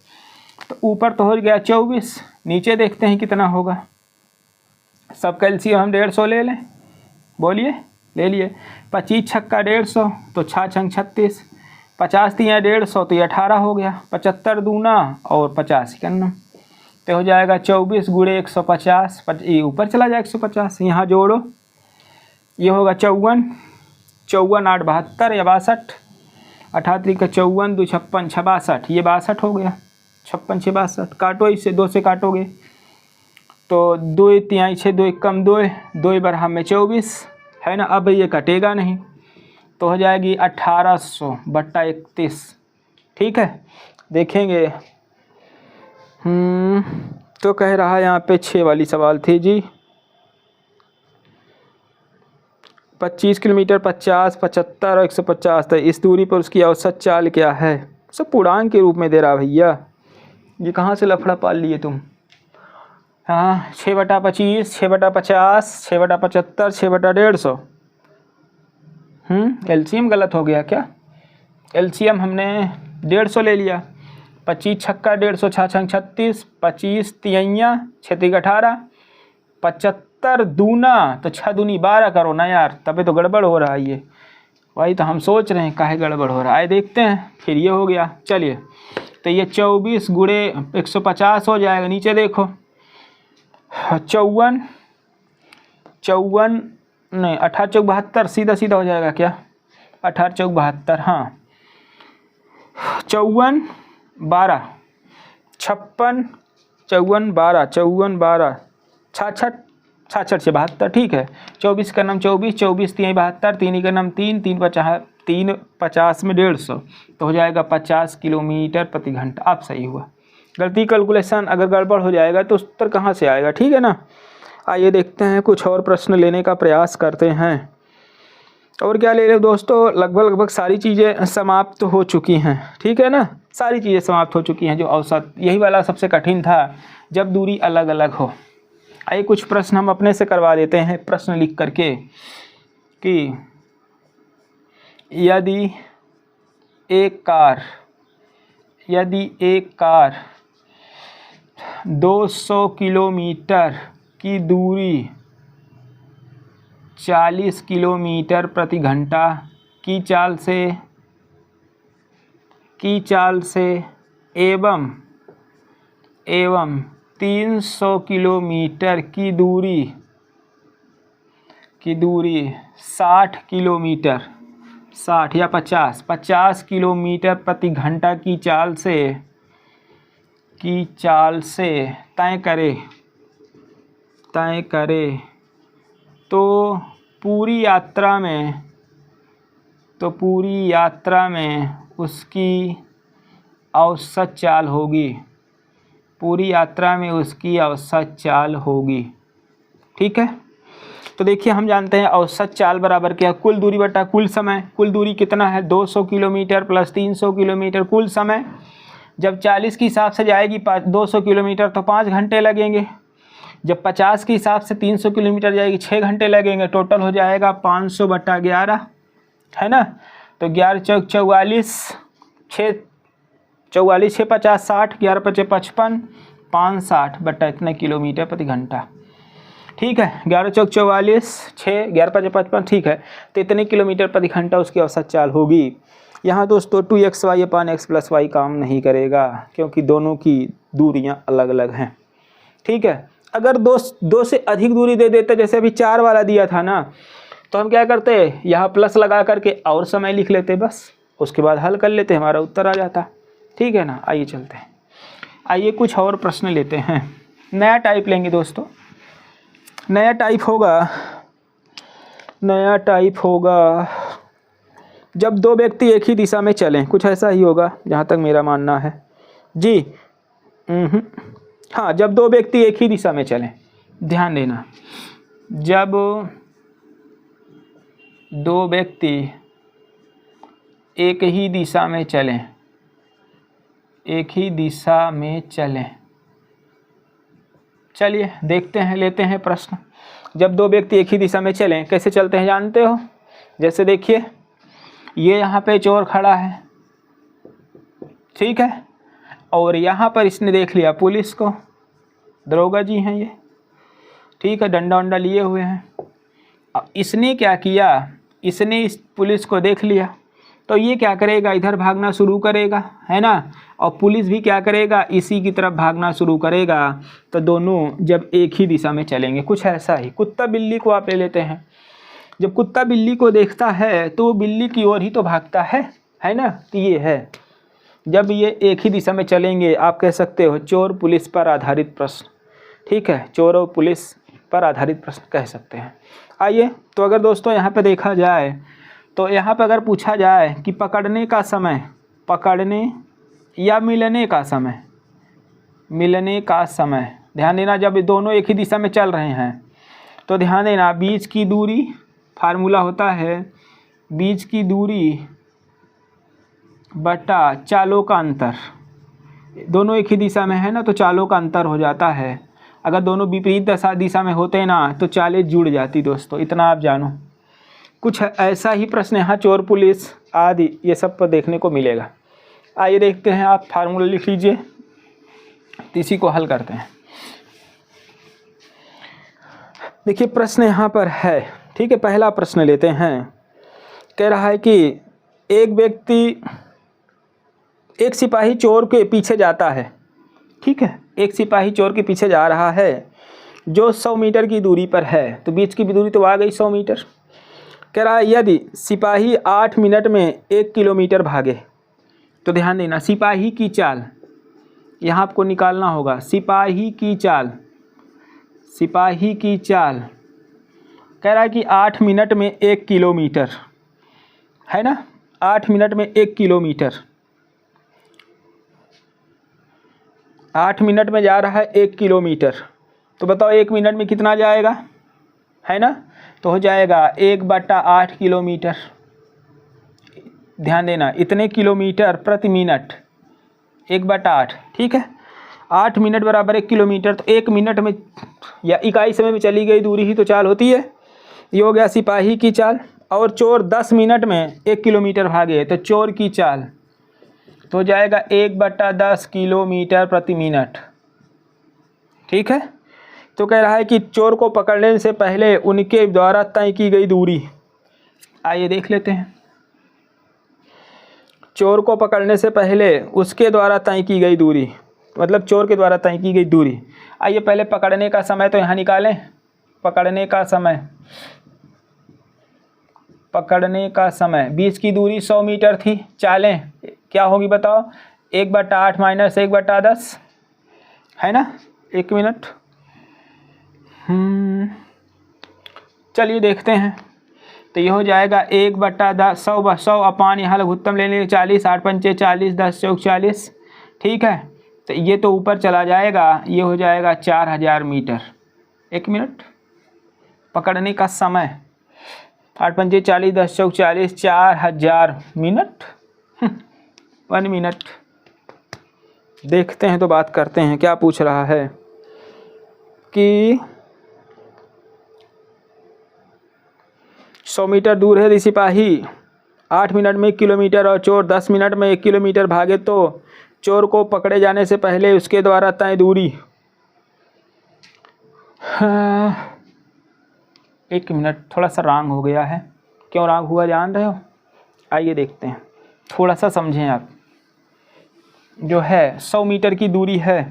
तो ऊपर तो हो गया 24, नीचे देखते हैं कितना होगा। सब कैल्शियम हम 150 ले लें, बोलिए, ले लिए। 25 छक्का 150 तो 6 छंग 36, 50 तियाँ 150 तो ये 18 हो गया, 75 दूना और 50 इक्यावन तो हो जाएगा 24 गुणे 150, ये ऊपर चला जाएगा 150, यहाँ जोड़ो, ये होगा 54, 54 8 72 या 62, 88 का 54 2 56 62, ये 62 हो गया, 56 6 62, काटो इसे, 2 से काटोगे तो 2 तिहाई 6, 2 कम 2, 2 बराबर में 24 है ना। अब ये कटेगा नहीं तो हो जाएगी 1800/31। ठीक है, देखेंगे। तो कह रहा है यहाँ पे 6 वाली सवाल थी जी, 25 किलोमीटर 50 75 और 150, तो इस दूरी पर उसकी औसत चाल क्या है? सब पूर्णांक के रूप में दे रहा भैया, ये कहाँ से लफड़ा पाल लिए तुम। हाँ 6/25, 6/50, 6/75, 6/150। एलसीएम गलत हो गया क्या? एलसीएम हमने 150 ले लिया, 25 छक्का 150, 6 छंग 36, 25 तियाइयाँ 6 तिग 18, 75 दूना तो 6 दूनी 12 करो ना यार, तभी तो गड़बड़ हो रहा है ये, वही तो हम सोच रहे हैं काहे गड़बड़ हो रहा है। देखते हैं, फिर ये हो गया। चलिए तो ये 24 गुणे 150 हो जाएगा, नीचे देखो 54 नहीं 18 चौक 72, सीधा सीधा हो जाएगा क्या, 18 चौक 72, हाँ 54 12 56 54 12 54 12 66 66 से 72, ठीक है। 24 का नाम 24, 24 3 72, 3 का नाम 3 3 50 में 150 तो हो जाएगा 50 किलोमीटर प्रति घंटा। अब सही हुआ, गलती कैलकुलेशन अगर गड़बड़ हो जाएगा तो उत्तर कहाँ से आएगा, ठीक है ना। आइए देखते हैं, कुछ और प्रश्न लेने का प्रयास करते हैं। और क्या ले रहे दोस्तों, लगभग सारी चीज़ें समाप्त हो चुकी हैं, ठीक है ना, सारी चीज़ें समाप्त हो चुकी हैं। जो औसत, यही वाला सबसे कठिन था, जब दूरी अलग अलग हो। आइए कुछ प्रश्न हम अपने से करवा देते हैं, प्रश्न लिख करके कि यदि एक कार 200 किलोमीटर की दूरी 40 किलोमीटर प्रति घंटा की चाल से एवं 300 किलोमीटर की दूरी 60 किलोमीटर 60 या 50 किलोमीटर प्रति घंटा की चाल से तय करे तो पूरी यात्रा में उसकी औसत चाल होगी। ठीक है, तो देखिए हम जानते हैं औसत चाल बराबर क्या है, कुल दूरी बटा कुल समय। कुल दूरी कितना है, 200 किलोमीटर प्लस 300 किलोमीटर। कुल समय जब 40 के हिसाब से जाएगी 200 किलोमीटर तो 5 घंटे लगेंगे। जब 50 के हिसाब से 300 किलोमीटर जाएगी 6 घंटे लगेंगे। टोटल हो जाएगा 500 बटा 11, है ना। तो 11 चौक 44, 6 44 6 50 60, 11 5 55, 560 बटा इतने किलोमीटर प्रति घंटा। ठीक है, 11 चौक 44, 6 11 5 55, ठीक है। तो इतने किलोमीटर प्रति घंटा उसकी औसत चाल होगी। यहाँ दोस्तों 2xy अपान x प्लस वाई काम नहीं करेगा, क्योंकि दोनों की दूरियाँ अलग अलग हैं। ठीक है, अगर दो से अधिक दूरी दे देते, जैसे अभी 4 वाला दिया था ना, तो हम क्या करते, यहाँ प्लस लगा करके और समय लिख लेते, बस उसके बाद हल कर लेते, हमारा उत्तर आ जाता। ठीक है ना। आइए चलते हैं, आइए कुछ और प्रश्न लेते हैं। नया टाइप लेंगे दोस्तों। नया टाइप होगा जब दो व्यक्ति एक ही दिशा में चलें। कुछ ऐसा ही होगा जहाँ तक मेरा मानना है जी। हाँ, जब दो व्यक्ति एक ही दिशा में चलें। ध्यान देना, जब दो व्यक्ति एक ही दिशा में चलें, चलिए देखते हैं, लेते हैं प्रश्न। जब दो व्यक्ति एक ही दिशा में चलें, कैसे चलते हैं जानते हो। जैसे देखिए, ये यहाँ पे चोर खड़ा है, ठीक है, और यहाँ पर इसने देख लिया पुलिस को, दरोगा जी हैं ये, ठीक है, डंडा वंडा लिए हुए हैं। अब इसने क्या किया, इसने इस पुलिस को देख लिया, तो ये क्या करेगा, इधर भागना शुरू करेगा, है ना, और पुलिस भी क्या करेगा, इसी की तरफ भागना शुरू करेगा। तो दोनों जब एक ही दिशा में चलेंगे, कुछ ऐसा ही। कुत्ता बिल्ली को आप ले लेते हैं, जब कुत्ता बिल्ली को देखता है तो वो बिल्ली की ओर ही तो भागता है ना। तो ये है, जब ये एक ही दिशा में चलेंगे, आप कह सकते हो चोर पुलिस पर आधारित प्रश्न। ठीक है, चोर और पुलिस पर आधारित प्रश्न कह सकते हैं। आइए, तो अगर दोस्तों यहाँ पे देखा जाए, तो यहाँ पे अगर पूछा जाए कि पकड़ने या मिलने का समय, ध्यान देना, जब दोनों एक ही दिशा में चल रहे हैं तो ध्यान देना, बीच की दूरी, फार्मूला होता है बीच की दूरी बटा चालों का अंतर। दोनों एक ही दिशा में है ना, तो चालों का अंतर हो जाता है। अगर दोनों विपरीत दिशा में होते ना तो चालें जुड़ जाती दोस्तों, इतना आप जानो। कुछ ऐसा ही प्रश्न यहाँ चोर पुलिस आदि ये सब पर देखने को मिलेगा। आइए देखते हैं, आप फार्मूला लिख लीजिए, इसी को हल करते हैं। देखिए प्रश्न यहाँ पर है, ठीक है, पहला प्रश्न लेते हैं। कह रहा है कि एक सिपाही चोर के पीछे जाता है, ठीक है, एक सिपाही चोर के पीछे जा रहा है जो 100 मीटर की दूरी पर है। तो बीच की दूरी तो आ गई 100 मीटर। कह रहा है यदि सिपाही 8 मिनट में 1 किलोमीटर भागे, तो ध्यान देना, सिपाही की चाल यहाँ आपको निकालना होगा। सिपाही की चाल कह रहा है कि 8 मिनट में 1 किलोमीटर, है ना, 8 मिनट में 1 किलोमीटर, 8 मिनट में जा रहा है 1 किलोमीटर। तो बताओ 1 मिनट में कितना जाएगा, है ना, तो हो जाएगा 1/8 किलोमीटर। ध्यान देना, इतने किलोमीटर प्रति मिनट, 1/8, ठीक है। 8 मिनट बराबर 1 किलोमीटर, तो 1 मिनट में या इकाई समय में चली गई दूरी ही तो चाल होती है। ये हो गया सिपाही की चाल। और चोर 10 मिनट में 1 किलोमीटर भागे तो चोर की चाल तो जाएगा 1/10 किलोमीटर प्रति मिनट, ठीक है। तो कह रहा है कि चोर को पकड़ने से पहले उनके द्वारा तय की गई दूरी, आइए देख लेते हैं। चोर को पकड़ने से पहले उसके द्वारा तय की गई दूरी, मतलब चोर के द्वारा तय की गई दूरी। आइए पहले पकड़ने का समय तो यहाँ निकालें। पकड़ने का समय, पकड़ने का समय, बीच की दूरी 100 मीटर थी। चालें क्या होगी बताओ? 1/8 माइनस 1/10 है ना, 1 मिनट। चलिए देखते हैं। तो ये हो जाएगा 1/10, 100 अपान यहाँ लघुत्तम ले लेंगे 40, 8 पंचे 40, 10 चौक 40, ठीक है। तो ये तो ऊपर चला जाएगा, ये हो जाएगा 4000 मीटर 1 मिनट। पकड़ने का समय 8 पंचे 40, 10 चौक 40, 4000 मिनट 1 मिनट। देखते हैं तो बात करते हैं। क्या पूछ रहा है कि 100 मीटर दूर है सिपाही, 8 मिनट में 1 किलोमीटर और चोर 10 मिनट में 1 किलोमीटर भागे तो चोर को पकड़े जाने से पहले उसके द्वारा तय दूरी 1 मिनट। थोड़ा सा रॉन्ग हो गया है, क्यों रॉन्ग हुआ जान रहे हो? आइए देखते हैं, थोड़ा सा समझें आप। जो है 100 मीटर की दूरी है,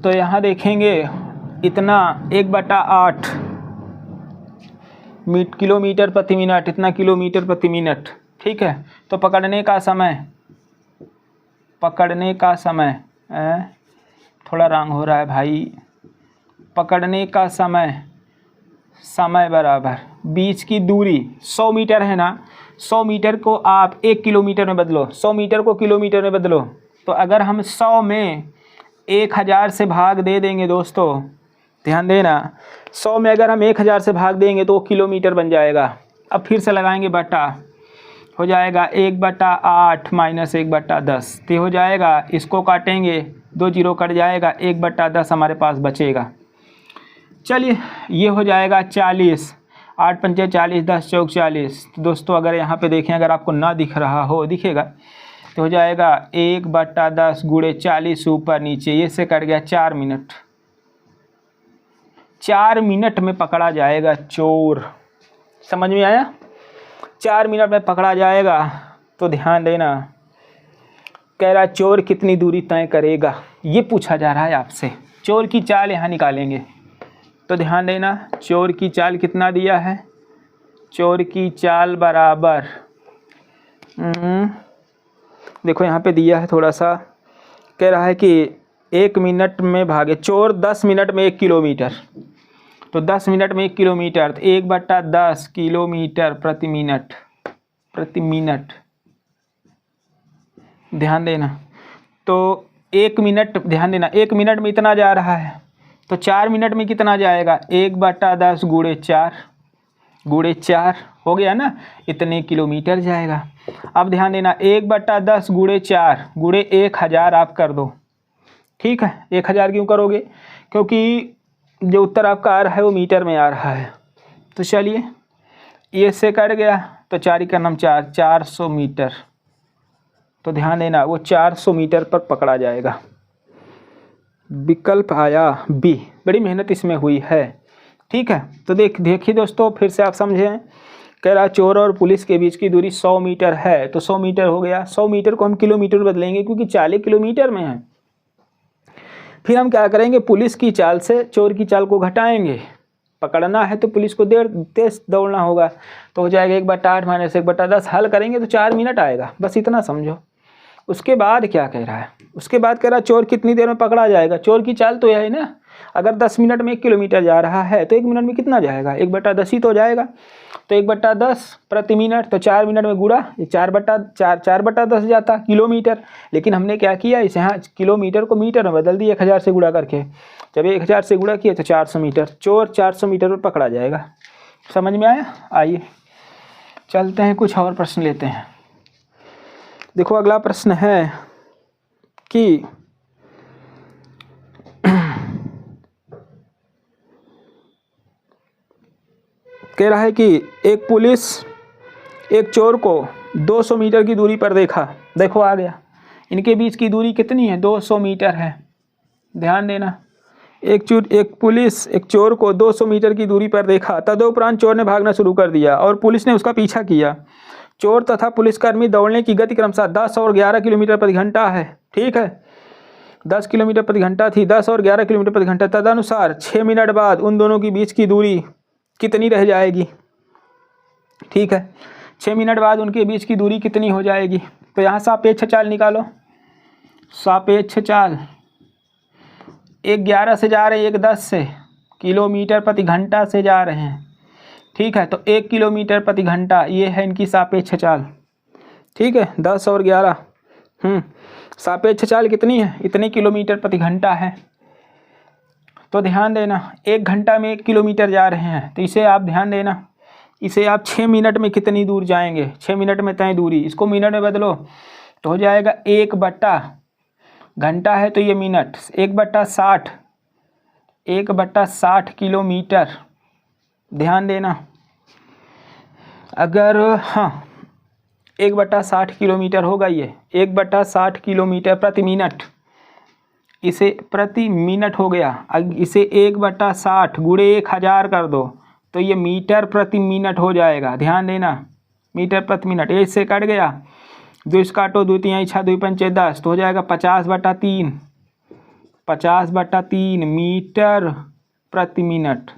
तो यहाँ देखेंगे इतना 1/8 किलोमीटर प्रति मिनट, इतना किलोमीटर प्रति मिनट, ठीक है। तो पकड़ने का समय, पकड़ने का समय थोड़ा रॉन्ग हो रहा है भाई। पकड़ने का समय, समय बराबर बीच की दूरी 100 मीटर है ना, 100 मीटर को आप 1 किलोमीटर में बदलो, 100 मीटर को किलोमीटर में बदलो। तो अगर हम 100 में 1000 से भाग दे देंगे दोस्तों, ध्यान देना, 100 में अगर हम 1000 से भाग देंगे तो किलोमीटर बन जाएगा। अब फिर से लगाएंगे बटा, हो जाएगा 1/8 माइनस 1/10, तो हो जाएगा, इसको काटेंगे 2 जीरो कट जाएगा, 1/10 हमारे पास बचेगा। चलिए ये हो जाएगा 40, 8 पंचे 40, 10 चौक 40। तो दोस्तों अगर यहाँ पे देखें, अगर आपको ना दिख रहा हो, दिखेगा, तो हो जाएगा 1/10 गुणे 40 ऊपर नीचे, ये से कट गया 4 मिनट। 4 मिनट में पकड़ा जाएगा चोर, समझ में आया? 4 मिनट में पकड़ा जाएगा। तो ध्यान देना, कह रहा चोर कितनी दूरी तय करेगा, ये पूछा जा रहा है आपसे। चोर की चाल यहाँ निकालेंगे, तो ध्यान देना, चोर की चाल कितना दिया है? चोर की चाल बराबर देखो यहाँ पे दिया है, थोड़ा सा कह रहा है कि 1 मिनट में भागे, चोर 10 मिनट में 1 किलोमीटर, तो 10 मिनट में 1 किलोमीटर, तो 1/10 किलोमीटर प्रति मिनट, प्रति मिनट। ध्यान देना, तो 1 मिनट, ध्यान देना, 1 मिनट में इतना जा रहा है, तो 4 मिनट में कितना जाएगा? 1/10 गुणे 4 गुणे 4 हो गया ना, इतने किलोमीटर जाएगा। अब ध्यान देना, 1/10 गुणे 4 गुणे 1000 आप कर दो, ठीक है। 1000 क्यों करोगे? क्योंकि जो उत्तर आपका आ रहा है वो मीटर में आ रहा है। तो चलिए ये से कट गया, तो 4 का नाम 4, 400 मीटर। तो ध्यान देना, वो 400 मीटर पर पकड़ा जाएगा। विकल्प आया बी, बड़ी मेहनत इसमें हुई है, ठीक है। तो देखिए दोस्तों, फिर से आप समझें। कह रहा चोर और पुलिस के बीच की दूरी 100 मीटर है, तो 100 मीटर हो गया। 100 मीटर को हम किलोमीटर बदलेंगे क्योंकि 40 किलोमीटर में है। फिर हम क्या करेंगे, पुलिस की चाल से चोर की चाल को घटाएंगे। पकड़ना है तो पुलिस को तेज दौड़ना होगा, तो हो जाएगा 1/8 माइनस 1/10। हल करेंगे तो 4 मिनट आएगा, बस इतना समझो। उसके बाद क्या कह रहा है? उसके बाद कह रहा है चोर कितनी देर में पकड़ा जाएगा। चोर की चाल तो यह है ना, अगर 10 मिनट में 1 किलोमीटर जा रहा है तो 1 मिनट में कितना जाएगा? 1/10 ही तो जाएगा। तो 1/10 प्रति मिनट, तो 4 मिनट में गुणा, ये 4/10 जाता किलोमीटर। लेकिन हमने क्या किया, इसे यहाँ किलोमीटर को मीटर में बदल दिया 1000 से गुणा करके। जब 1000 से गुणा किया तो 400 मीटर, चोर 400 मीटर पर पकड़ा जाएगा। समझ में आया? आइए चलते हैं, कुछ और प्रश्न लेते हैं। देखो अगला प्रश्न है कि कह रहा है कि एक पुलिस एक चोर को 200 मीटर की दूरी पर देखा। देखो आ गया, इनके बीच की दूरी कितनी है? 200 मीटर है। ध्यान देना, एक पुलिस एक चोर को 200 मीटर की दूरी पर देखा। तदुपरांत चोर ने भागना शुरू कर दिया और पुलिस ने उसका पीछा किया। चोर तथा पुलिसकर्मी दौड़ने की गति क्रमशः 10 और 11 किलोमीटर प्रति घंटा है। ठीक है, 10 किलोमीटर प्रति घंटा थी, 10 और 11 किलोमीटर प्रति घंटा। तदनुसार 6 मिनट बाद उन दोनों के बीच की दूरी कितनी रह जाएगी? ठीक है, 6 मिनट बाद उनके बीच की दूरी कितनी हो जाएगी? तो यहाँ सापेक्ष चाल निकालो। सापेक्ष चाल, एक 11 से जा रहे हैं, एक 10 से, किलोमीटर प्रति घंटा से जा रहे हैं। ठीक है, तो 1 किलोमीटर प्रति घंटा, ये है इनकी सापेक्ष चाल। ठीक है, 10 और 11, सापेक्ष चाल कितनी है? इतने किलोमीटर प्रति घंटा है। तो ध्यान देना, 1 घंटा में 1 किलोमीटर जा रहे हैं, तो इसे आप ध्यान देना, इसे आप 6 मिनट में कितनी दूर जाएंगे? 6 मिनट में तय दूरी, इसको मिनट में बदलो तो हो जाएगा 1/, घंटा है तो ये मिनट, 1/60, 1/60 किलोमीटर। ध्यान देना, अगर 1/60 किलोमीटर होगा, ये 1/60 किलोमीटर प्रति मिनट, इसे प्रति मिनट हो गया। इसे 1/60 गुणे 1000 कर दो तो ये मीटर प्रति मिनट हो जाएगा। ध्यान देना, मीटर प्रति मिनट, ये इससे कट गया, 2 से काटो, 2 3 6 2 5 10, तो हो जाएगा 50/3, 50/3 मीटर प्रति मिनट।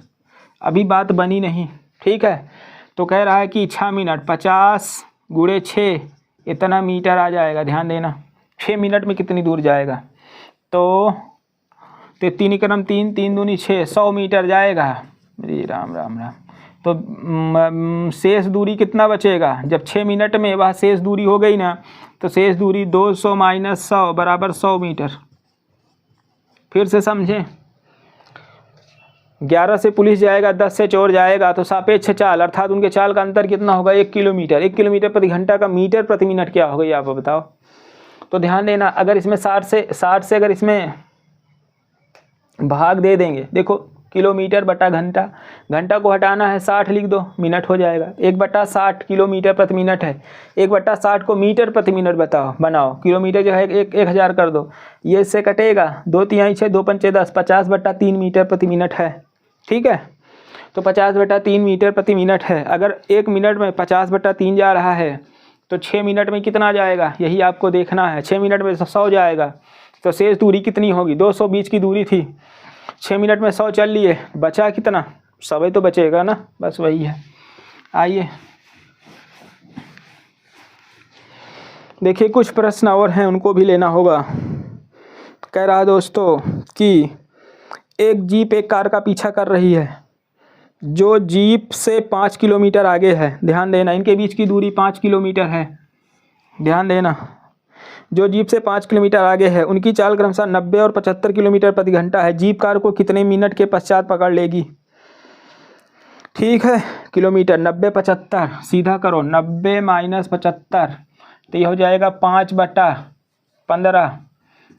अभी बात बनी नहीं। ठीक है, तो कह रहा है कि 6 मिनट, 50 गुणे 6, इतना मीटर आ जाएगा। ध्यान देना, 6 मिनट में कितनी दूर जाएगा? तो 3 क्रम 3, 3 दूनी 6, 100 मीटर जाएगा। राम राम राम। तो शेष दूरी कितना बचेगा? जब 6 मिनट में वह शेष दूरी हो गई ना, तो शेष दूरी 200 - 100 बराबर 100 मीटर। फिर से समझें, 11 से पुलिस जाएगा, 10 से चोर जाएगा, तो सापेक्ष चाल अर्थात उनके चाल का अंतर कितना होगा? 1 किलोमीटर। 1 किलोमीटर प्रति घंटा का मीटर प्रति मिनट क्या होगा, ये आप बताओ। तो ध्यान देना, अगर इसमें 60 से अगर इसमें भाग दे देंगे, देखो किलोमीटर बटा घंटा, घंटा को हटाना है, 60 लिख दो, मिनट हो जाएगा। 1/60 किलोमीटर प्रति मिनट है, 1/60 को मीटर प्रति मिनट बनाओ, किलोमीटर जो है 1000 कर दो, ये इससे कटेगा, 2 3 6 2 5 10, 50/3 मीटर प्रति मिनट है। ठीक है, तो 50/3 मीटर प्रति मिनट है। अगर 1 मिनट में 50/3 जा रहा है, तो 6 मिनट में कितना जाएगा, यही आपको देखना है। 6 मिनट में 100 जाएगा, तो शेष दूरी कितनी होगी? 200 बीच की दूरी थी, 6 मिनट में 100 चल लिए, बचा कितना? 100 ही तो बचेगा ना, बस वही है। आइए देखिए, कुछ प्रश्न और हैं, उनको भी लेना होगा। कह रहा है दोस्तों कि एक जीप एक कार का पीछा कर रही है जो जीप से 5 किलोमीटर आगे है। ध्यान देना, इनके बीच की दूरी 5 किलोमीटर है। ध्यान देना, जो जीप से 5 किलोमीटर आगे है, उनकी चाल क्रमशः 90 और 75 किलोमीटर प्रति घंटा है। जीप कार को कितने मिनट के पश्चात पकड़ लेगी? ठीक है, किलोमीटर 90 75, सीधा करो, 90 - 75, तो ये हो जाएगा 5/15।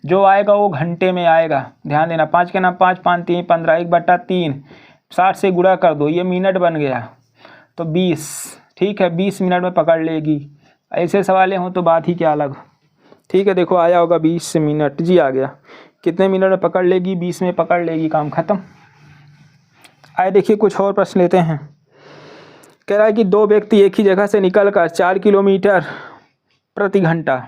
जो आएगा वो घंटे में आएगा। ध्यान देना, 5 के नाम 5, 5 3 15, 1/3, 60 से गुणा कर दो, ये मिनट बन गया, तो 20। ठीक है, 20 मिनट में पकड़ लेगी। ऐसे सवालें हों तो बात ही क्या अलग। ठीक है, देखो आया होगा 20 मिनट, जी आ गया। कितने मिनट में पकड़ लेगी? 20 में पकड़ लेगी, काम खत्म। आए देखिए, कुछ और प्रश्न लेते हैं। कह रहा है कि 2 व्यक्ति एक ही जगह से निकलकर 4 किलोमीटर प्रति घंटा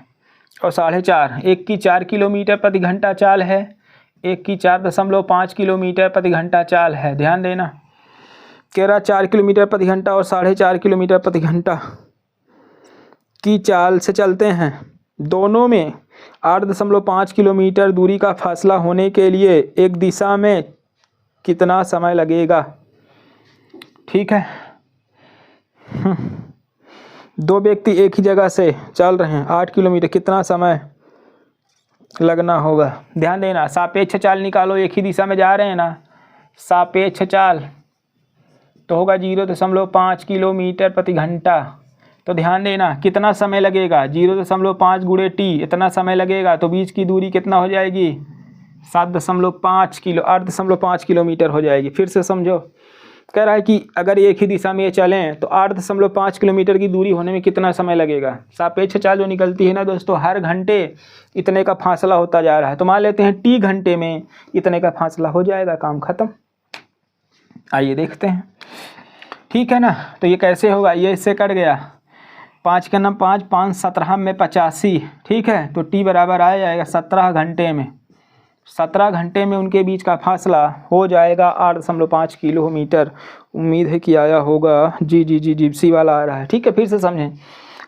और 4.5, एक की 4 किलोमीटर प्रति घंटा चाल है, एक की 4.5 किलोमीटर प्रति घंटा चाल है। ध्यान देना, कह रहा 4 किलोमीटर प्रति घंटा और 4.5 किलोमीटर प्रति घंटा की चाल से चलते हैं। दोनों में 8.5 किलोमीटर दूरी का फासला होने के लिए एक दिशा में कितना समय लगेगा? ठीक है, 2 व्यक्ति एक ही जगह से चल रहे हैं, 8 किलोमीटर, कितना समय लगना होगा? ध्यान देना, सापेक्ष चाल निकालो, एक ही दिशा में जा रहे हैं ना, सापेक्ष चाल तो होगा 0.5 किलोमीटर प्रति घंटा। तो ध्यान देना कितना समय लगेगा, 0.5 गुणे टी इतना समय लगेगा, तो बीच की दूरी कितना हो जाएगी 8.5 किलोमीटर हो जाएगी। फिर से समझो, कह रहा है कि अगर एक ही दिशा में ये चलें तो 8.5 किलोमीटर की दूरी होने में कितना समय लगेगा। सापेक्ष चाल जो निकलती है ना दोस्तों, हर घंटे इतने का फासला होता जा रहा है, तो मान लेते हैं टी घंटे में इतने का फासला हो जाएगा, काम खत्म। आइए देखते हैं, ठीक है ना। तो ये कैसे होगा, ये इससे कट गया, 5 के नाम 5, 5 17 में 85, ठीक है। तो टी बराबर आ जाएगा 17 घंटे में, 17 घंटे में उनके बीच का फासला हो जाएगा 8.5 किलोमीटर। उम्मीद है कि आया होगा। जी जी जी जी, सी वाला आ रहा है, ठीक है। फिर से समझें,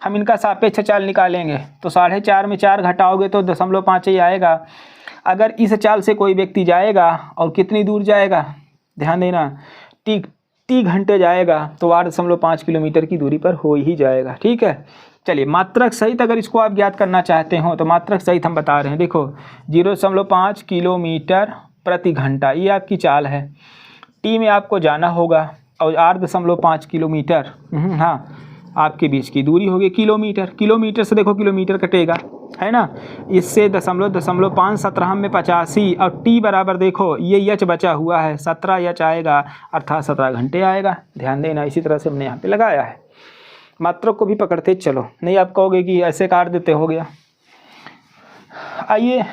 हम इनका सापेक्ष चाल निकालेंगे तो 4.5 में 4 घटाओगे तो 0.5 ही आएगा। अगर इस चाल से कोई व्यक्ति जाएगा और कितनी दूर जाएगा, ध्यान देना, टी घंटे जाएगा तो 8.5 किलोमीटर की दूरी पर हो ही जाएगा, ठीक है। चलिए मात्रक सहित अगर इसको आप ज्ञात करना चाहते हो तो मात्रक सहित हम बता रहे हैं, देखो 0.5 किलोमीटर प्रति घंटा ये आपकी चाल है। टी में आपको जाना होगा और 8.5 किलोमीटर हाँ आपके बीच की दूरी होगी किलोमीटर। किलोमीटर से देखो किलोमीटर कटेगा, है ना। इससे 0.5 17 में 85 और टी बराबर देखो ये यच बचा हुआ है 17 यच आएगा, अर्थात 17 घंटे आएगा। ध्यान देना, इसी तरह से हमने यहाँ पे लगाया है। मात्रक को भी पकड़ते चलो, नहीं आप कहोगे कि ऐसे काट देते हो गया। आइए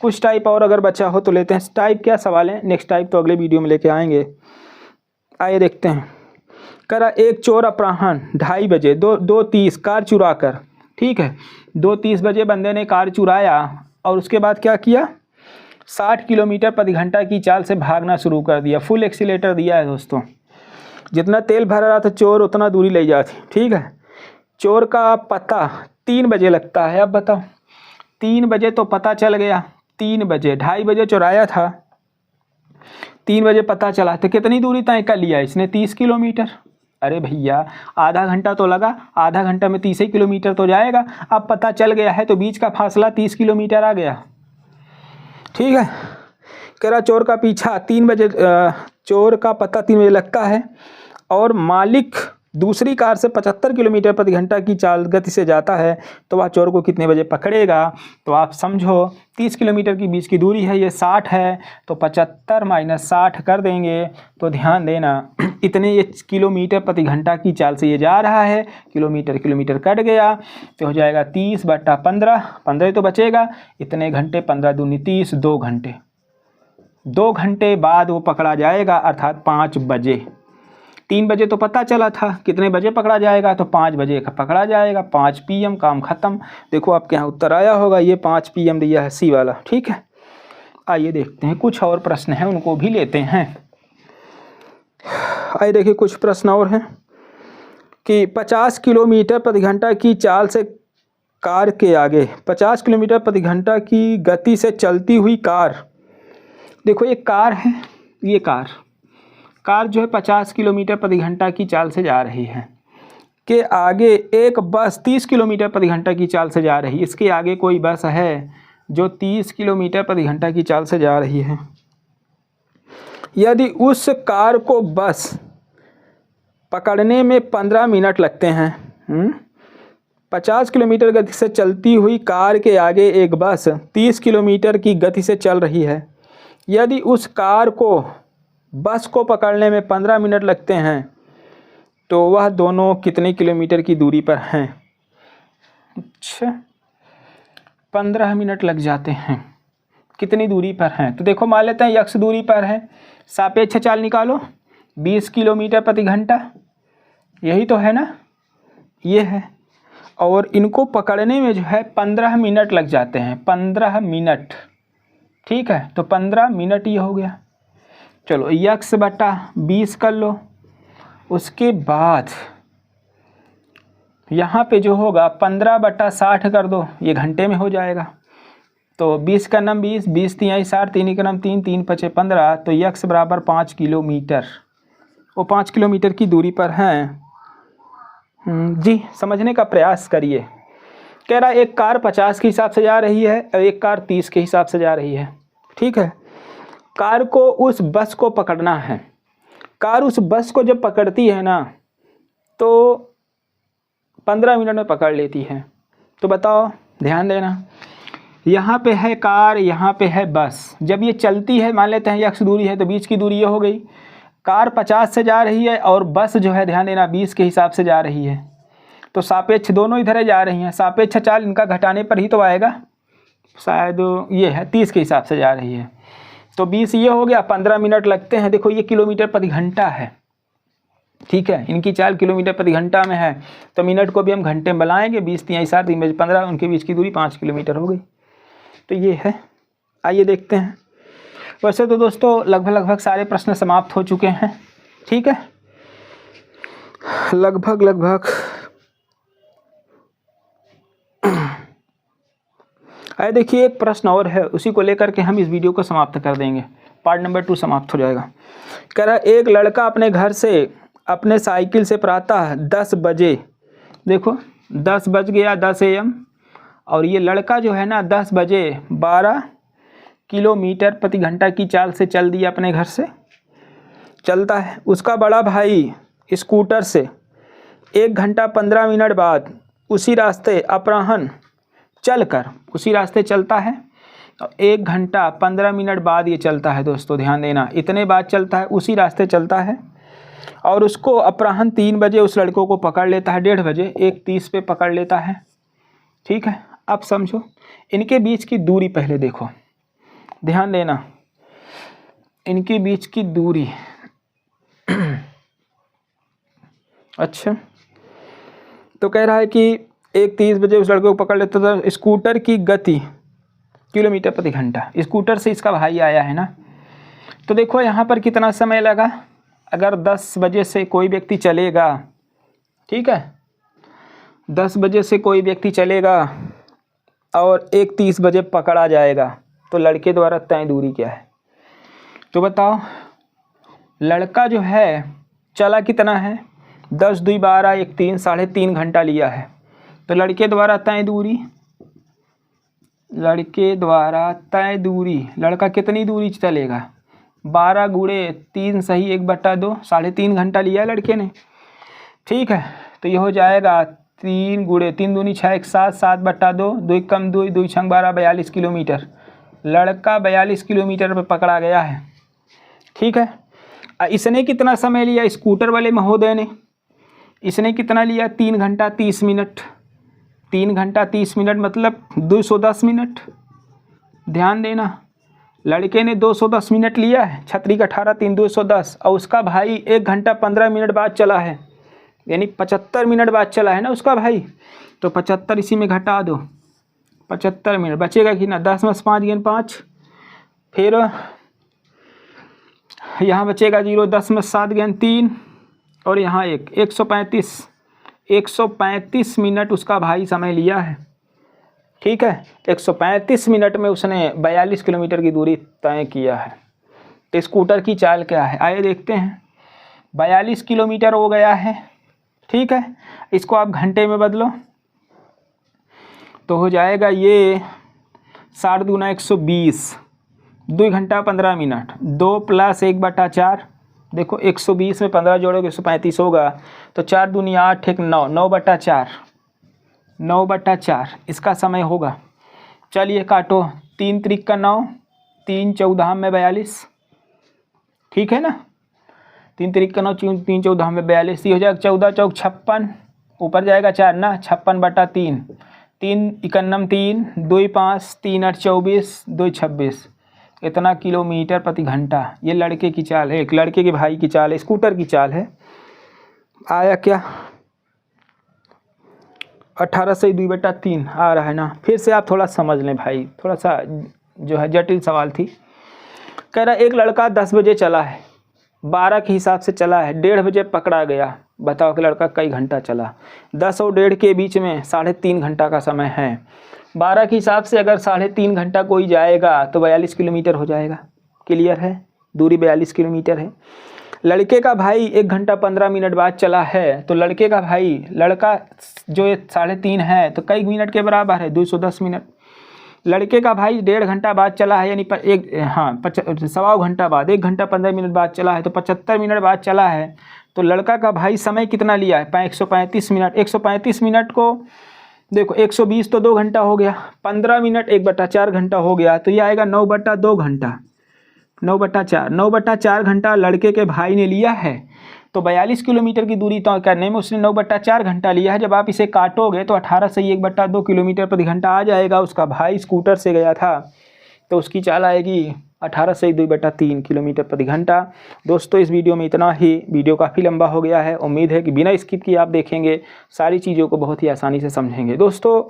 कुछ टाइप और अगर बचा हो तो लेते हैं। टाइप क्या सवाल है, नेक्स्ट टाइप तो अगले वीडियो में लेके आएंगे। आइए देखते हैं। करा एक चोर अपराह्न 2:30 बजे 2:30 कार चुरा कर, ठीक है, 2:30 बजे बंदे ने कार चुराया और उसके बाद क्या किया, 60 किलोमीटर प्रति घंटा की चाल से भागना शुरू कर दिया। फुल एक्सीलेटर दिया है दोस्तों, जितना तेल भरा रहा था चोर उतना दूरी ले जाती, ठीक है। चोर का पता 3 बजे लगता है। अब बताओ 3 बजे तो पता चल गया, 3 बजे 2:30 बजे चुराया था, 3 बजे पता चला, तो कितनी दूरी तय कर लिया इसने, 30 किलोमीटर। अरे भैया आधा घंटा तो लगा, आधा घंटा में 30 किलोमीटर तो जाएगा। अब पता चल गया है तो बीच का फासला 30 किलोमीटर आ गया, ठीक है। कह रहा चोर का पीछा 3 बजे, चोर का पता 3 बजे लगता है और मालिक दूसरी कार से 75 किलोमीटर प्रति घंटा की चाल गति से जाता है, तो वह चोर को कितने बजे पकड़ेगा। तो आप समझो 30 किलोमीटर की बीच की दूरी है, ये 60 है, तो 75 माइनस 60 कर देंगे। तो ध्यान देना इतने ये किलोमीटर प्रति घंटा की चाल से ये जा रहा है, किलोमीटर कट गया तो हो जाएगा 30/15, 15 तो बचेगा, इतने घंटे 15 दूनी 30, 2 घंटे, 2 घंटे बाद वो पकड़ा जाएगा, अर्थात 5 बजे। 3 बजे तो पता चला था, कितने बजे पकड़ा जाएगा, तो 5 बजे का पकड़ा जाएगा, 5 PM, काम खत्म। देखो आपके यहाँ उत्तर आया होगा, ये 5 PM दिया है, सी वाला, ठीक है। आइए देखते हैं, कुछ और प्रश्न हैं उनको भी लेते हैं। आइए देखिए कुछ प्रश्न और हैं कि 50 किलोमीटर प्रति घंटा की चाल से कार के आगे, 50 किलोमीटर प्रति घंटा की गति से चलती हुई कार, देखो ये कार है, ये कार जो है 50 किलोमीटर प्रति घंटा की चाल से जा रही है, के आगे एक बस 30 किलोमीटर प्रति घंटा की चाल से जा रही है। इसके आगे कोई बस है जो 30 किलोमीटर प्रति घंटा की चाल से जा रही है। यदि उस कार को बस पकड़ने में 15 मिनट लगते हैं, 50 किलोमीटर गति से चलती हुई कार के आगे एक बस 30 किलोमीटर की गति से चल रही है, यदि उस कार को बस को पकड़ने में 15 मिनट लगते हैं तो वह दोनों कितने किलोमीटर की दूरी पर हैं। अच्छा 15 मिनट लग जाते हैं, कितनी दूरी पर हैं, तो देखो मान लेते हैं x दूरी पर है, सापेक्ष चाल निकालो 20 किलोमीटर प्रति घंटा, यही तो है ना, ये है। और इनको पकड़ने में जो है 15 मिनट लग जाते हैं, 15 मिनट, ठीक है। तो 15 मिनट ये हो गया। चलो x/20 कर लो, उसके बाद यहाँ पे जो होगा 15/60 कर दो, ये घंटे में हो जाएगा। तो 20 का नाम 20, 20 3 60, 3 का नाम 3, 3 5 15, तो x बराबर 5 किलोमीटर, वो 5 किलोमीटर की दूरी पर हैं। जी समझने का प्रयास करिए। कह रहा एक कार 50 के हिसाब से जा रही है और एक कार 30 के हिसाब से जा रही है, ठीक है। कार को उस बस को पकड़ना है, कार उस बस को जब पकड़ती है ना तो 15 मिनट में पकड़ लेती है। तो बताओ, ध्यान देना, यहाँ पे है कार, यहाँ पे है बस। जब ये चलती है, मान लेते हैं ये x दूरी है, तो बीच की दूरी ये हो गई। कार 50 से जा रही है और बस जो है ध्यान देना 20 के हिसाब से जा रही है। तो सापेक्ष दोनों इधर जा रही हैं, सापेक्ष चाल इनका घटाने पर ही तो आएगा। शायद ये है 30 के हिसाब से जा रही है, तो 20 ये हो गया, 15 मिनट लगते हैं। देखो ये किलोमीटर प्रति घंटा है, ठीक है, इनकी चाल किलोमीटर प्रति घंटा में है, तो मिनट को भी हम घंटे में बनाएंगे। 20 3 7 3 15, उनके बीच की दूरी 5 किलोमीटर हो गई। तो ये है, आइए देखते हैं। वैसे तो दोस्तों लगभग सारे प्रश्न समाप्त हो चुके हैं, ठीक है, लगभग आइए देखिए, एक प्रश्न और है, उसी को लेकर के हम इस वीडियो को समाप्त कर देंगे, पार्ट नंबर 2 समाप्त हो जाएगा। कह रहा है एक लड़का अपने घर से अपने साइकिल से प्रातः 10 बजे, देखो 10 बज गया, 10 AM, और ये लड़का जो है ना 10 बजे 12 किलोमीटर प्रति घंटा की चाल से चल दिया, अपने घर से चलता है। उसका बड़ा भाई स्कूटर से 1 घंटा 15 मिनट बाद उसी रास्ते अपराह्न चलकर, उसी रास्ते चलता है, 1 घंटा 15 मिनट बाद ये चलता है। दोस्तों ध्यान देना, इतने बाद चलता है, उसी रास्ते चलता है, और उसको अपराह्न 3 बजे उस लड़कों को पकड़ लेता है, 1:30 बजे 1:30 पे पकड़ लेता है, ठीक है। अब समझो, इनके बीच की दूरी पहले देखो, ध्यान देना, इनके बीच की दूरी अच्छा, तो कह रहा है कि 1:30 बजे उस लड़के को पकड़ लेता था। स्कूटर की गति किलोमीटर प्रति घंटा, स्कूटर से इसका भाई आया है ना, तो देखो यहाँ पर कितना समय लगा। अगर 10 बजे से कोई व्यक्ति चलेगा, ठीक है, 10 बजे से कोई व्यक्ति चलेगा और 1:30 बजे पकड़ा जाएगा, तो लड़के द्वारा तय दूरी क्या है? तो बताओ, लड़का जो है चला कितना है, 10 2 12 1 3, 3.5 घंटा लिया है। तो लड़के द्वारा तय दूरी, लड़के द्वारा तय दूरी, लड़का कितनी दूरी चलेगा, 12 गुणे 3 सही 1/2, 3.5 घंटा लिया है लड़के ने, ठीक है। तो ये हो जाएगा 3 गुणे 3 दूनी 6 1 7, 7/2, 2 कम 2, 2 6 12, 42 किलोमीटर। लड़का 42 किलोमीटर पे पकड़ा गया है, ठीक है। इसने कितना समय लिया, स्कूटर वाले महोदय ने, इसने कितना लिया, 3 घंटा 30 मिनट, 3 घंटा 30 मिनट मतलब 210 मिनट। ध्यान देना, लड़के ने 210 मिनट लिया है, छतरी का 18 3 210, और उसका भाई 1 घंटा 15 मिनट बाद चला है, यानी 75 मिनट बाद चला है ना उसका भाई। तो 75 इसी में घटा दो, 75 मिनट बचेगा कि ना, 10 में 5 गेन 5, फिर यहाँ बचेगा 0, 10 में 7 गेन 3, और यहाँ 1, 135 मिनट उसका भाई समय लिया है, ठीक है। 135 मिनट में उसने 42 किलोमीटर की दूरी तय किया है। तो स्कूटर की चाल क्या है, आइए देखते हैं। 42 किलोमीटर हो गया है, ठीक है। इसको आप घंटे में बदलो तो हो जाएगा ये 7 दूना 120, 2 घंटा 15 मिनट, 2 + 1/4, देखो 120 में 15 जोड़ोगे 135 होगा, तो 4 दूनी 8 1 9, 9/4, 9/4 इसका समय होगा। चलिए काटो, 3 त्रिक का 9, 3 14 में 42, ठीक है ना, 3 त्रिक का 9, 3 14 में 42, ये हो जाएगा 14 चौक 56, ऊपर जाएगा 4 ना, 56/3, 3 51 3, 2 5, 3 8 24, 2 26, इतना किलोमीटर प्रति घंटा। ये लड़के की चाल है, एक लड़के के भाई की चाल है, स्कूटर की चाल है। आया क्या, 18 से 2/3 आ रहा है ना। फिर से आप थोड़ा समझ लें भाई, थोड़ा सा जो है जटिल सवाल थी। कह रहा एक लड़का 10 बजे चला है, 12 के हिसाब से चला है, 1:30 बजे पकड़ा गया। बताओ कि लड़का कई घंटा चला, 10 और 1:30 के बीच में 3.5 घंटा का समय है। 12 के हिसाब से अगर 3.5 घंटा कोई जाएगा तो 42 किलोमीटर हो जाएगा। क्लियर है, दूरी 42 किलोमीटर है। लड़के का भाई 1 घंटा 15 मिनट बाद चला है, तो लड़के का भाई, लड़का जो 3.5 है तो कई मिनट के बराबर है, 210 मिनट। लड़के का भाई 1.5 घंटा बाद चला है, यानी 1.25 घंटा बाद, 1 घंटा 15 मिनट बाद चला है, तो 75 मिनट बाद चला है, तो लड़का का भाई समय कितना लिया है 135 मिनट। 135 मिनट को देखो 120 तो 2 घंटा हो गया, 15 मिनट 1/4 घंटा हो गया, तो ये आएगा 9/2 घंटा। 9/4 घंटा लड़के के भाई ने लिया है। तो 42 किलोमीटर की दूरी तय करने में उसने 9/4 घंटा लिया है। जब आप इसे काटोगे तो 18 से 1/2 किलोमीटर प्रति घंटा आ जाएगा। उसका भाई स्कूटर से गया था तो उसकी चाल आएगी 18 से 2/3 किलोमीटर प्रति घंटा। दोस्तों इस वीडियो में इतना ही। वीडियो काफ़ी लंबा हो गया है। उम्मीद है कि बिना स्किप किए आप देखेंगे, सारी चीज़ों को बहुत ही आसानी से समझेंगे। दोस्तों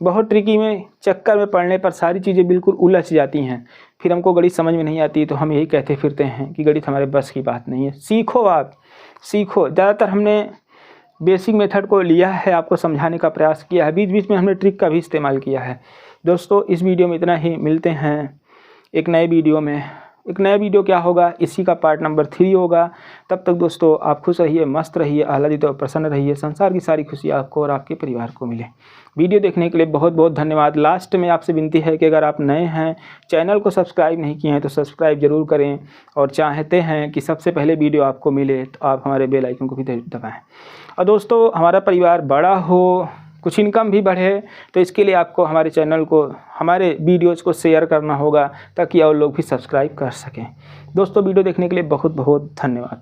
बहुत ट्रिकी में चक्कर में पड़ने पर सारी चीज़ें बिल्कुल उलझ जाती हैं, फिर हमको गणित समझ में नहीं आती, तो हम यही कहते फिरते हैं कि गणित हमारे बस की बात नहीं है। सीखो, आप सीखो। ज़्यादातर हमने बेसिक मेथड को लिया है, आपको समझाने का प्रयास किया है, बीच बीच में हमने ट्रिक का भी इस्तेमाल किया है। दोस्तों इस वीडियो में इतना ही। मिलते हैं एक नए वीडियो में। एक नया वीडियो क्या होगा, इसी का पार्ट नंबर 3 होगा। तब तक दोस्तों आप खुश रहिए, मस्त रहिए, आह्लादित और प्रसन्न रहिए। संसार की सारी खुशी आपको और आपके परिवार को मिले। वीडियो देखने के लिए बहुत बहुत धन्यवाद। लास्ट में आपसे विनती है कि अगर आप नए हैं, चैनल को सब्सक्राइब नहीं किए हैं तो सब्सक्राइब जरूर करें, और चाहते हैं कि सबसे पहले वीडियो आपको मिले तो आप हमारे बेल आइकन को भी दबाएँ। और दोस्तों हमारा परिवार बड़ा हो, कुछ इनकम भी बढ़े, तो इसके लिए आपको हमारे चैनल को, हमारे वीडियोज़ को शेयर करना होगा ताकि और लोग भी सब्सक्राइब कर सकें। दोस्तों वीडियो देखने के लिए बहुत बहुत धन्यवाद।